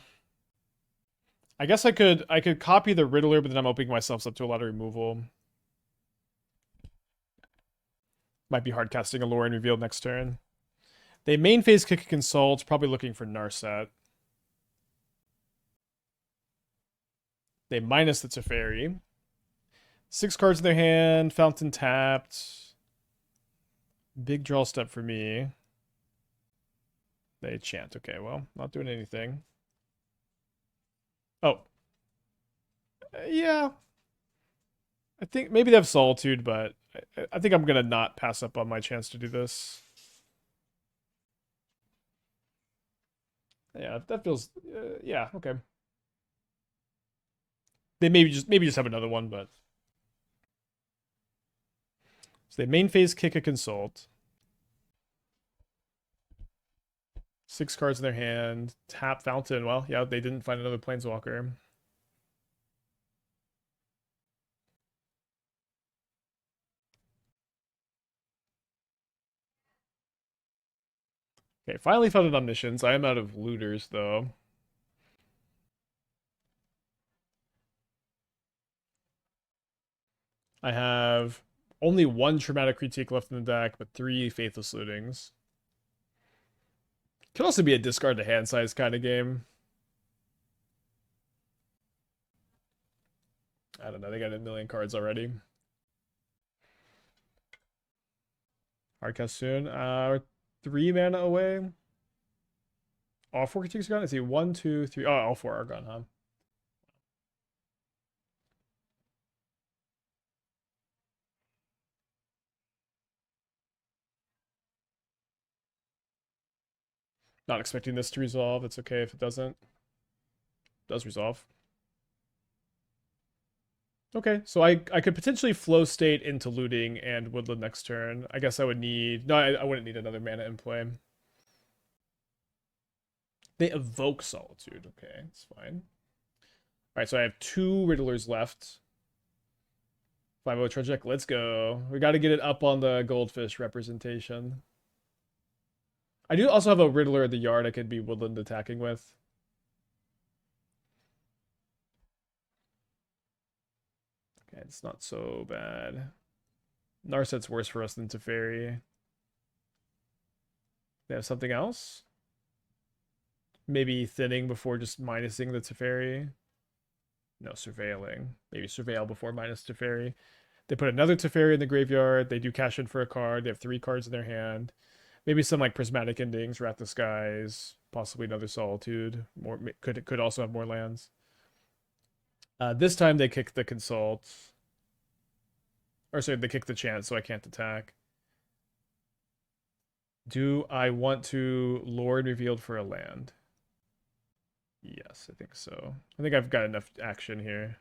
I guess I could copy the Riddler, but then I'm opening myself up to a lot of removal. Might be hard casting a Lrien Revealed next turn. They main phase kick a Consult, probably looking for Narset. They minus the Teferi. 6 cards in their hand, Fountain tapped. Big draw step for me. They chant. Okay, well, not doing anything. Oh. Yeah. I think maybe they have Solitude, but I think I'm going to not pass up on my chance to do this. Yeah, that feels... yeah, okay. They maybe just have another one, but... So they main phase kick a Consult. 6 cards in their hand. Tap Fountain. Well, yeah, they didn't find another Planeswalker. Okay, finally found an Omniscience. I am out of looters, though. I have only 1 Traumatic Critique left in the deck, but 3 Faithless Lootings. Could also be a discard to hand size kind of game. I don't know. They got a million cards already. Hardcast soon. 3 mana away. All 4 critiques are gone. I see 1, 2, 3. Oh, all 4 are gone, huh? Not expecting this to resolve. It's okay if it doesn't. It does resolve. Okay, so I could potentially flow state into looting and woodland next turn. I guess I would need... No, I wouldn't need another mana in play. They evoke Solitude. Okay, it's fine. Alright, so I have 2 Riddlers left. 5-0 Troject, let's go. We got to get it up on the Goldfish representation. I do also have a Riddler at the yard I could be woodland attacking with. Okay, it's not so bad. Narset's worse for us than Teferi. They have something else? Maybe thinning before just minusing the Teferi. No, surveilling. Maybe surveil before minus Teferi. They put another Teferi in the graveyard. They do cash in for a card. They have 3 cards in their hand. Maybe some like Prismatic Endings, Wrath the Skies, possibly another Solitude. More could also have more lands. This time they kick the Consult. Or sorry, they kick the Chance, so I can't attack. Do I want to Lrien Revealed for a land? Yes, I think so. I think I've got enough action here.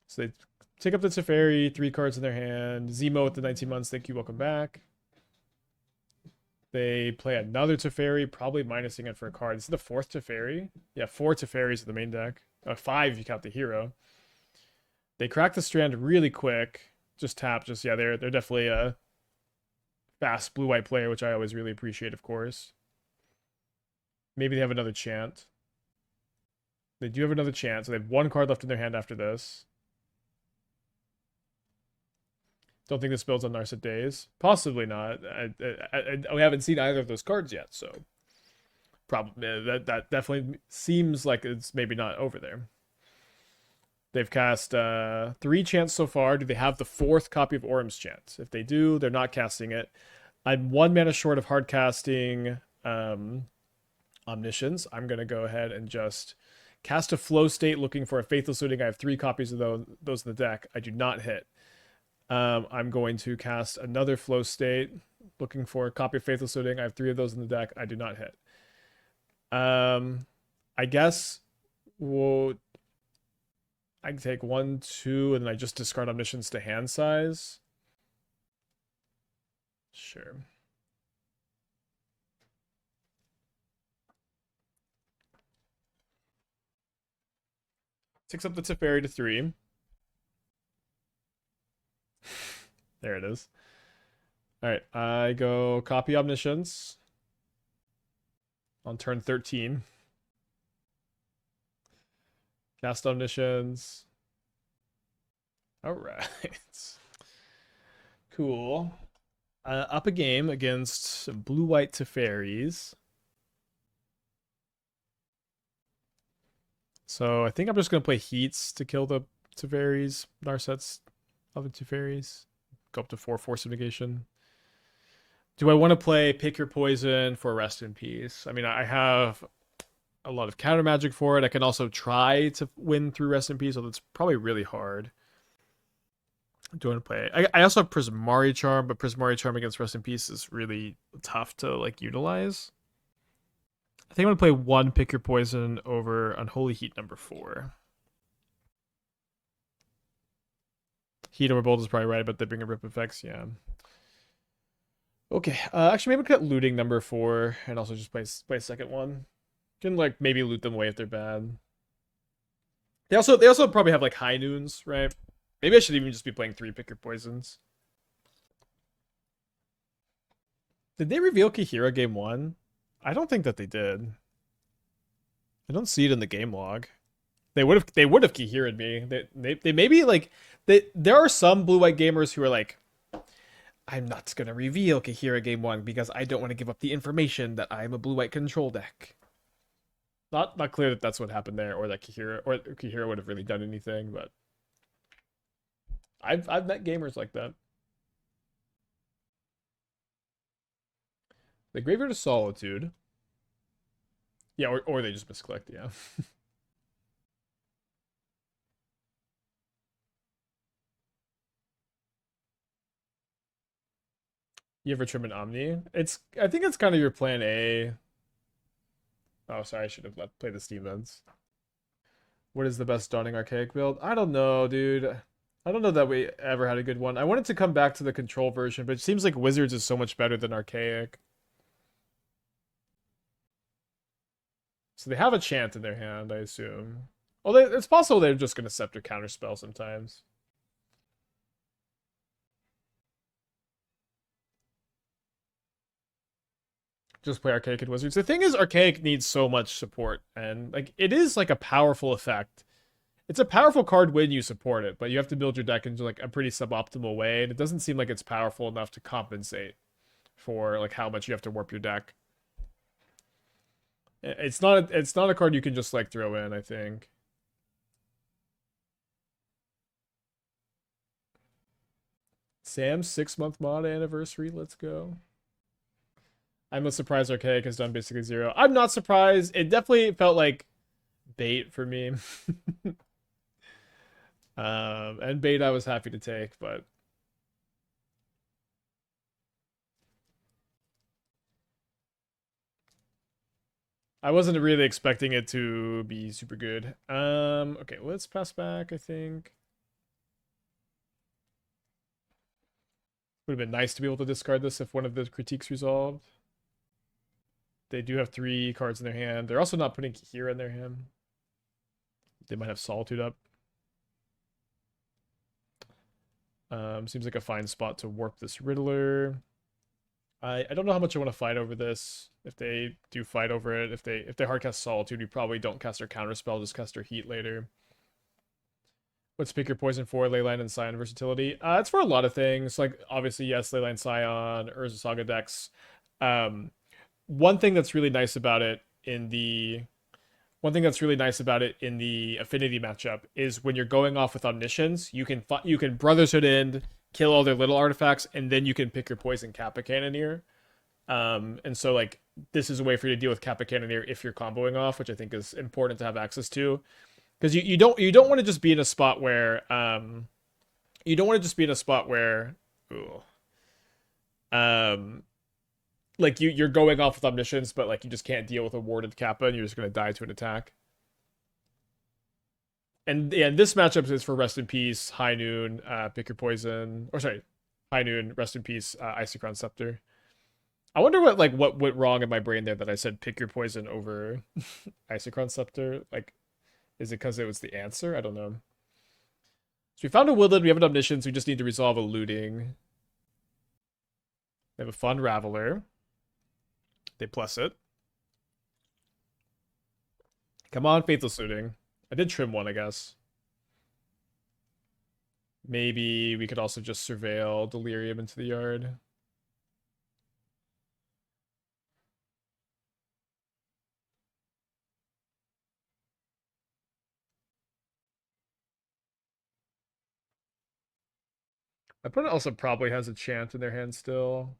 So they take up the Teferi, 3 cards in their hand. Zemo with the 19 months, thank you, welcome back. They play another Teferi, probably minusing it for a card. This is the 4th Teferi. Yeah, 4 Teferis in the main deck. 5 if you count the hero. They crack the Strand really quick. Just tap, yeah, they're definitely a fast blue-white player, which I always really appreciate, of course. Maybe they have another chant. They do have another chant, so they have 1 card left in their hand after this. Don't think this builds on Narset Days. Possibly not. We haven't seen either of those cards yet, so probably that definitely seems like it's maybe not over there. They've cast 3 chants so far. Do they have the 4th copy of Orym's Chant? If they do, they're not casting it. I'm 1 mana short of hard casting Omniscience. I'm going to go ahead and just cast a Flow State looking for a Faithless Looting. I have 3 copies of those in the deck. I do not hit. I'm going to cast another Flow State looking for a copy of Faithless Looting. I have 3 of those in the deck. I do not hit. I guess I can take 1, 2, and then I just discard Omniscience to hand size. Sure. Takes up the Teferi to 3. There it is. Alright, I go copy Omniscience on turn 13. Cast Omniscience. Alright. Cool. Up a game against blue-white Teferis. So I think I'm just going to play Heats to kill the Teferis, Narsets of the Teferis. Go up to 4 Force of Negation. Do I want to play Pick Your Poison for Rest in Peace? I mean, I have a lot of counter magic for it. I can also try to win through Rest in Peace, although it's probably really hard. Do I want to play it? I also have Prismari Charm, but Prismari Charm against Rest in Peace is really tough to like utilize. I think I'm gonna play 1 Pick Your Poison over Unholy Heat number 4. Heat over Bolt is probably right, but they bring a rip effects, yeah. Okay, actually maybe cut Looting number 4 and also just play second one. Can like maybe loot them away if they're bad. They also probably have like High Noons, right? Maybe I should even just be playing 3 Pick Your Poisons. Did they reveal Kihira game 1? I don't think that they did. I don't see it in the game log. They would have Kihira'd me. They maybe like there are some blue-white gamers who are like, I'm not gonna reveal Kihira game 1 because I don't want to give up the information that I'm a blue-white control deck. Not clear that that's what happened there, or that Kihira would have really done anything, but I've met gamers like that. The Graveyard of Solitude. Yeah, or they just misclicked, yeah. You ever trim an Omni? I think it's kind of your plan A. Oh, sorry, I should have played the Steam Vents. What is the best Dawning Archaic build? I don't know, dude. I don't know that we ever had a good one. I wanted to come back to the control version, but it seems like Wizards is so much better than Archaic. So they have a chant in their hand, I assume. Well, it's possible they're just going to Scepter Counterspell sometimes. Just play Archaic and Wizards. The thing is, Archaic needs so much support, and like it is like a powerful effect. It's a powerful card when you support it, but you have to build your deck into like a pretty suboptimal way, and it doesn't seem like it's powerful enough to compensate for like how much you have to warp your deck. It's not a card you can just like throw in, I think. Sam's 6-month mod anniversary, let's go. I'm surprised Archaic has done basically 0. I'm not surprised. It definitely felt like bait for me. And bait I was happy to take, but I wasn't really expecting it to be super good. Okay, let's pass back, I think. Would have been nice to be able to discard this if one of the critiques resolved. They do have 3 cards in their hand. They're also not putting Kira in their hand. They might have Solitude up. Seems like a fine spot to warp this Riddler. I don't know how much I want to fight over this. If they do fight over it, if they hardcast Solitude, we probably don't cast our Counterspell, just cast our Heat later. What's pick your poison for? Leyline and Scion versatility. It's for a lot of things. Like obviously, yes, Leyline Scion, Urza Saga decks. One thing that's really nice about it in the affinity matchup is when you're going off with Omniscience, you can Brotherhood in, kill all their little artifacts, and then you can pick your poison Kappa Cannoneer. And so like this is a way for you to deal with Kappa Cannoneer if you're comboing off, which I think is important to have access to. Because you don't want to just be in a spot where ooh, like you're going off with Omniscience, but like you just can't deal with a warded Kappa, and you're just gonna die to an attack. And yeah, this matchup is for Rest in Peace, High Noon, Pick Your Poison, or sorry, High Noon, Rest in Peace, Icycron Scepter. I wonder what went wrong in my brain there that I said Pick Your Poison over Icycron Scepter. Like, is it because it was the answer? I don't know. So we found a Woodland, we have an Omniscience, we just need to resolve a Looting. They have a fun Raveler. They plus it. Come on, Faithless Looting. I did trim one, I guess. Maybe we could also just surveil Delirium into the yard. My opponent also probably has a chant in their hand still.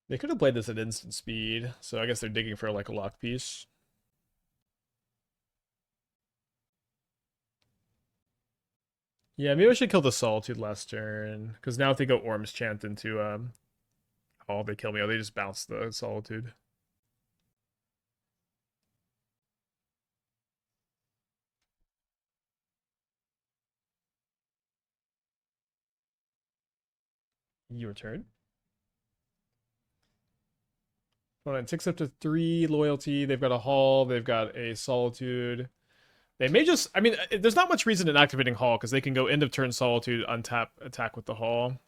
They could have played this at instant speed, so I guess they're digging for like a lock piece. Yeah, maybe I should kill the Solitude last turn, because now if they go Orm's Chant into oh, they kill me. Oh, they just bounce the Solitude. Your turn. Opponent takes up to 3 loyalty. They've got a Hall. They've got a Solitude. They may just... I mean, there's not much reason in activating Hall, because they can go end of turn Solitude, untap, attack with the Hall.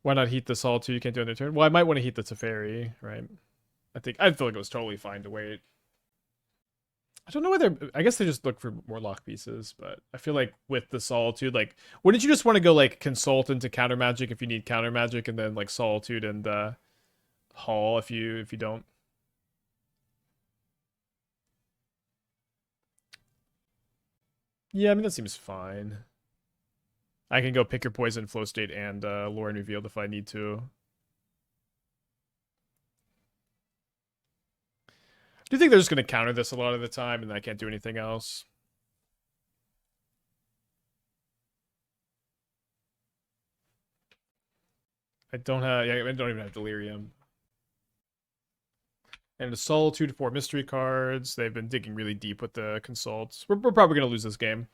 Why not heat the Solitude? You can't do it on their turn. Well, I might want to heat the Teferi, right? I feel like it was totally fine to wait. I don't know whether... I guess they just look for more lock pieces, but I feel like with the Solitude, like... Wouldn't you just want to go, like, Consult into Counter Magic if you need Counter Magic, and then, like, Solitude and Hall if you don't? Yeah, I mean, that seems fine. I can go Pick Your Poison, Flow State, and Lrien Revealed if I need to. Do you think they're just going to counter this a lot of the time and I can't do anything else? I don't have... Yeah, I don't even have Delirium. And a Solitude for mystery cards. They've been digging really deep with the consults. We're probably going to lose this game.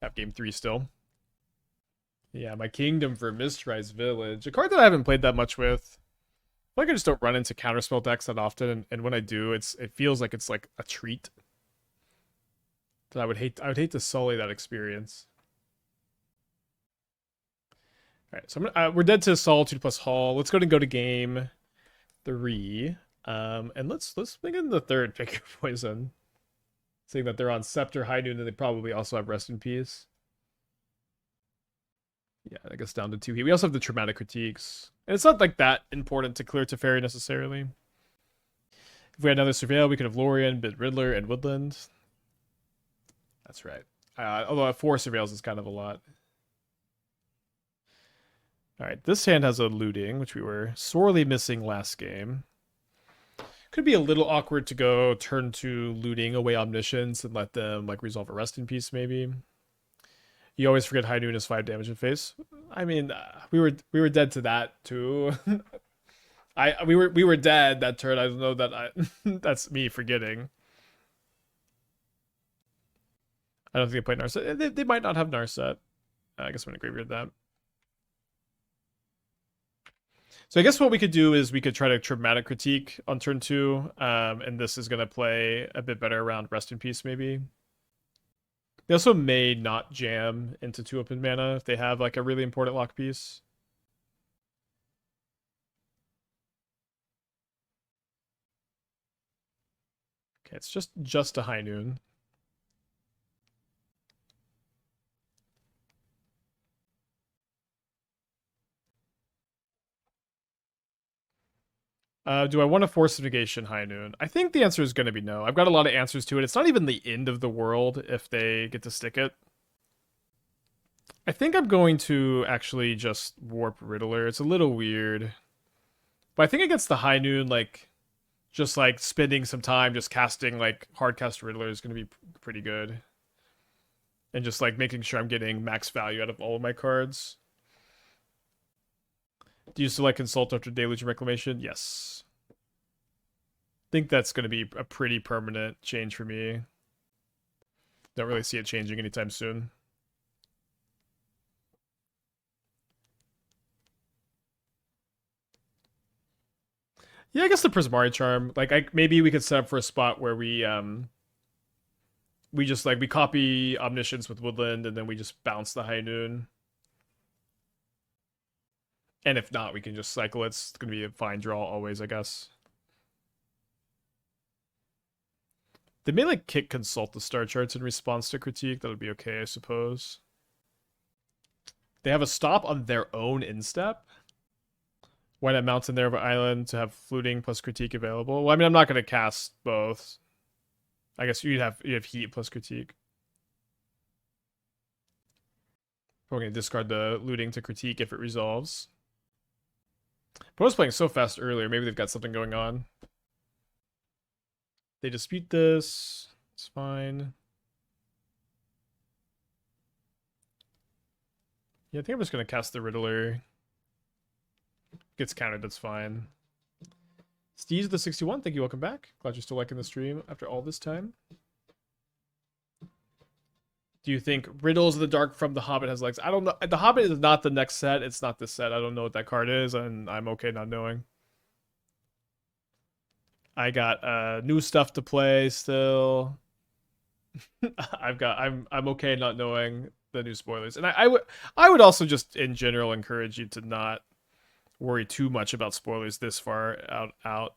Have game 3 still. Yeah, my Kingdom for Mistrise Village. A card that I haven't played that much with. I feel like I just don't run into Counterspell decks that often, and when I do, it feels like it's like a treat. That I would hate to sully that experience. Alright, so we're dead to Solitude plus Hall. Let's go to game 3. And let's bring in the third Pick Your Poison. Seeing that they're on Scepter, High Noon, and they probably also have Rest in Peace. Yeah, I guess down to 2 heat. We also have the Traumatic Critiques. And it's not like that important to clear Teferi necessarily. If we had another Surveil, we could have Lrien, Riddler, and Woodland. That's right. Although 4 surveils is kind of a lot. All right, this hand has a looting, which we were sorely missing last game. Could be a little awkward to go turn 2 looting away Omniscience and let them like resolve a rest in peace maybe. You always forget High Noon is 5 damage in face. I mean, we were dead to that too. we were dead that turn. I don't know that that's me forgetting. I don't think they play Narset. They might not have Narset. I guess I'm gonna graveyard that. So I guess what we could do is we could try to Traumatic Critique on turn 2, and this is gonna play a bit better around Rest in Peace maybe. They also may not jam into 2 open mana if they have like a really important lock piece. Okay, it's just a High Noon. Do I want to Force of Negation High Noon? I think the answer is going to be no. I've got a lot of answers to it. It's not even the end of the world if they get to stick it. I think I'm going to actually just Warp Riddler. It's a little weird. But I think against the High Noon, like, just like spending some time just casting like Hardcast Riddler is going to be pretty good. And just like making sure I'm getting max value out of all of my cards. Do you select Consult after Deluge and Reclamation? Yes. I think that's going to be a pretty permanent change for me. Don't really see it changing anytime soon. Yeah, I guess the Prismari Charm. Like, maybe we could set up for a spot where we just like we copy Omniscience with Woodland and then we just bounce the High Noon. And if not, we can just cycle it. It's gonna be a fine draw always, I guess. They may like kick Consult the star charts in response to critique. That would be okay, I suppose. They have a stop on their own instep. Why not Mountain there of Island to have fluting plus critique available? Well, I mean, I'm not gonna cast both. I guess you have heat plus critique. We're gonna discard the looting to critique if it resolves. But I was playing so fast earlier. Maybe they've got something going on. They dispute this. It's fine. Yeah, I think I'm just gonna cast the Riddler. Gets countered. That's fine. Steez the 61. Thank you. Welcome back. Glad you're still liking the stream after all this time. Do you think Riddles of the Dark from The Hobbit has legs? I don't know. The Hobbit is not the next set. It's not this set. I don't know what that card is, and I'm okay not knowing. I got new stuff to play still. I'm okay not knowing the new spoilers. And I would also just in general encourage you to not worry too much about spoilers this far out.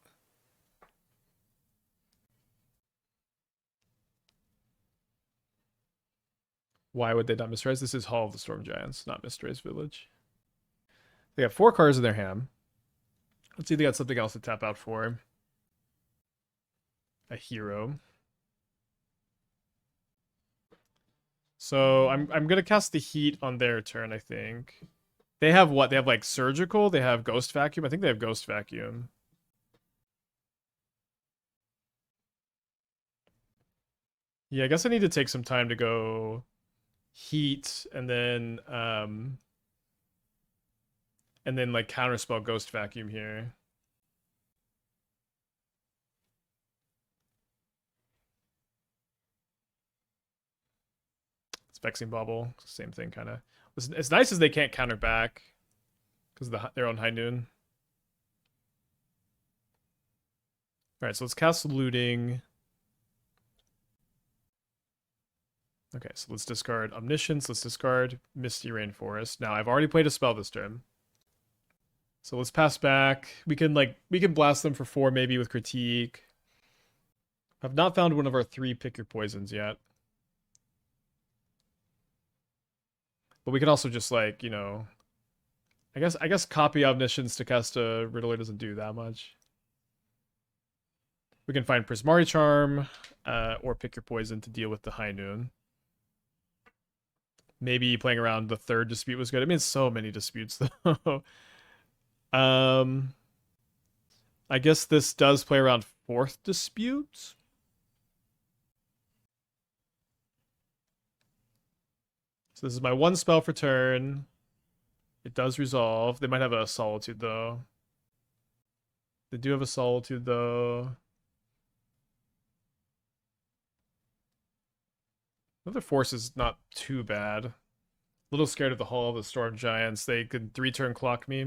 Why would they not Mistrise? This is Hall of the Storm Giants, not Mistrise Village. They have 4 cards in their hand. Let's see if they got something else to tap out for. A hero. So I'm gonna cast the heat on their turn, I think. They have what? They have like Surgical, they have Ghost Vacuum. I think they have Ghost Vacuum. Yeah, I guess I need to take some time to go heat and then like counterspell Ghost Vacuum here. It's Vexing Bauble, same thing kind of. It's nice as they can't counter back because of their own High Noon. All right, so let's cast Looting. Okay, so let's discard Omniscience. Let's discard Misty Rainforest. Now, I've already played a spell this turn. So let's pass back. We can blast them for 4 maybe with Critique. I've not found one of our 3 Pick Your Poisons yet. But we can also just like, you know, I guess copy Omniscience to cast a Riddler doesn't do that much. We can find Prismari Charm or Pick Your Poison to deal with the High Noon. Maybe playing around the third dispute was good. I mean, so many disputes though. um, I guess this does play around fourth dispute. So this is my one spell for turn. It does resolve. They might have a Solitude though. They do have a Solitude though. Another Force is not too bad. A little scared of the Hall of the Storm Giants. They could 3-turn clock me.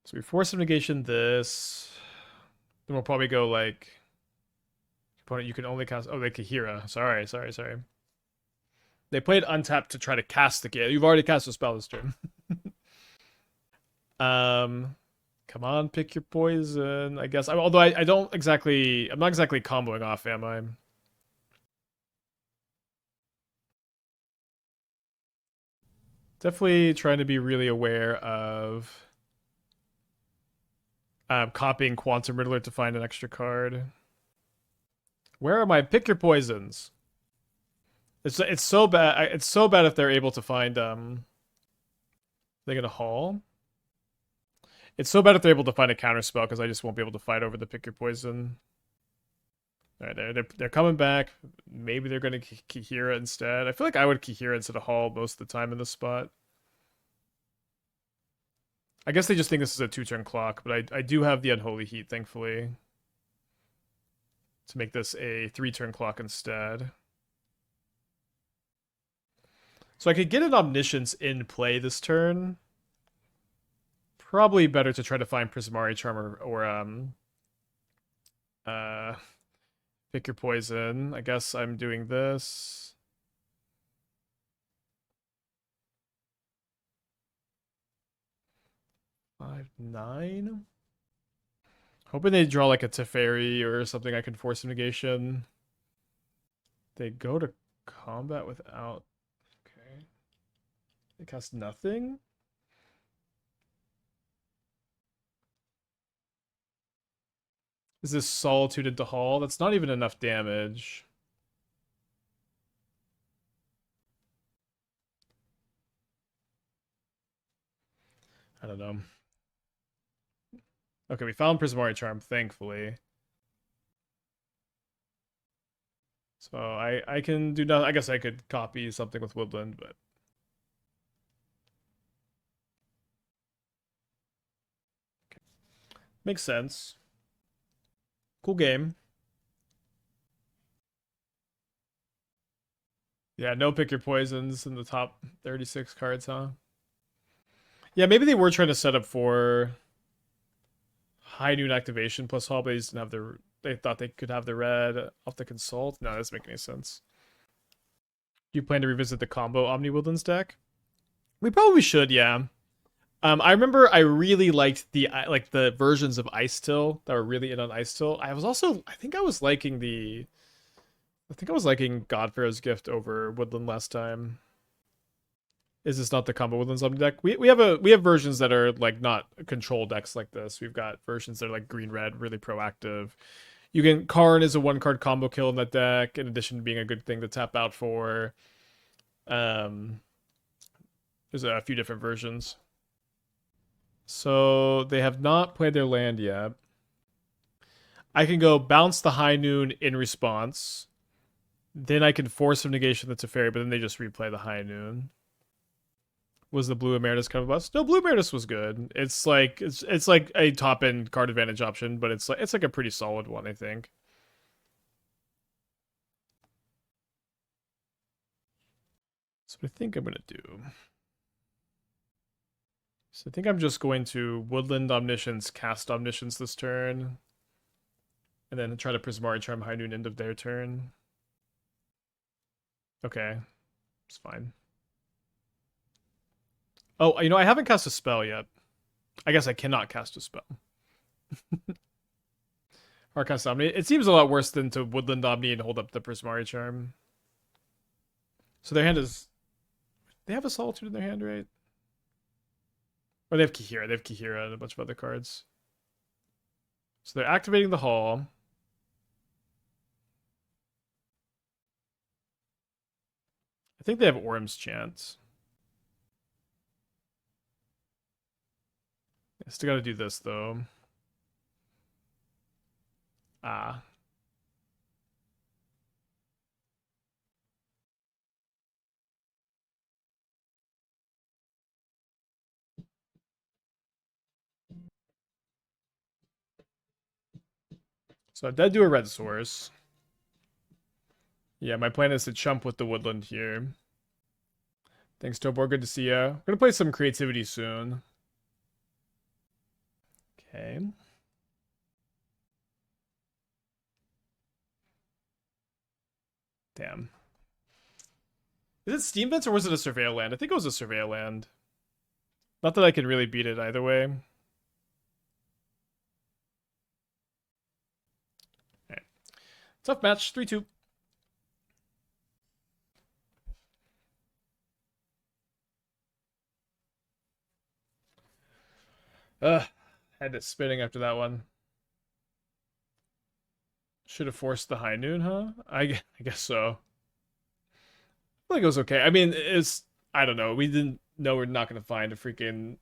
So we Force of Negation this. Then we'll probably go like... Opponent, you can only cast... Oh, they Kahira. Sorry. They played untapped to try to cast the game. You've already cast a spell this turn. Come on, pick your poison, I guess. Although I don't exactly... I'm not exactly comboing off, am I? Definitely trying to be really aware of copying Quantum Riddler to find an extra card. Where are my pick your poisons? It's so bad. It's so bad if they're able to find They're gonna haul. It's so bad if they're able to find a counterspell because I just won't be able to fight over the pick your poison. All right, they're coming back. Maybe they're gonna Kahira instead. I feel like I would Kahira instead of haul most of the time in this spot. I guess they just think this is a 2-turn clock, but I do have the Unholy Heat, thankfully, to make this a 3-turn clock instead. So I could get an Omniscience in play this turn. Probably better to try to find Prismari Charm or pick your poison. I guess I'm doing this. Five, 9. Hoping they draw like a Teferi or something I can Force of Negation. They go to combat without... Okay. They cast nothing? Is this Solitude into Hall? That's not even enough damage. I don't know. Okay, we found Prismari Charm, thankfully. So I can do nothing. I guess I could copy something with Woodland, but... Okay. Makes sense. Cool game. Yeah, no pick your poisons in the top 36 cards, huh? Yeah, maybe they were trying to set up for High Noon activation plus Hall, but they didn't have the... They thought they could have the red off the Consult. No, that doesn't make any sense. Do you plan to revisit the combo Omni Woodlands deck? We probably should, yeah. I remember I really liked the versions of Ice Till that were really in on Ice Till. I think I was liking Godfarrow's Gift over Woodland last time. Is this not the combo Woodlands Omni deck? We have versions that are like not control decks like this. We've got versions that are like green red, really proactive. Karn is a 1-card combo kill in that deck, in addition to being a good thing to tap out for. There's a few different versions. So they have not played their land yet. I can go bounce the High Noon in response. Then I can Force of Negation the Teferi, but then they just replay the High Noon. Was the Blue Emeritus kind of a bust? No, Blue Emeritus was good. It's like a top end card advantage option, but it's like a pretty solid one, I think. So what I think I'm gonna do. So I think I'm just going to Woodland Omniscience, cast Omniscience this turn. And then try to Prismari Charm High Noon end of their turn. Okay. It's fine. Oh, I haven't cast a spell yet. I guess I cannot cast a spell. Or cast Omni. It seems a lot worse than to Woodland Omni and hold up the Prismari Charm. So their hand is... They have a Solitude in their hand, right? Or they have Kahira. They have Kahira and a bunch of other cards. So they're activating the Hall. I think they have Orm's Chant. I still gotta do this though. Ah. So I did do a red source. Yeah, my plan is to chump with the woodland here. Thanks, Tobor. Good to see ya. We're gonna play some creativity soon. Okay. Damn. Is it Steam Vents or was it a Surveil land? I think it was a Surveil land. Not that I can really beat it either way. Right. Tough match, 3-2. Had it spinning after that one. Should have forced the high noon, huh? I guess so. I think it was okay. I mean, I don't know. We didn't know we're not going to find a freaking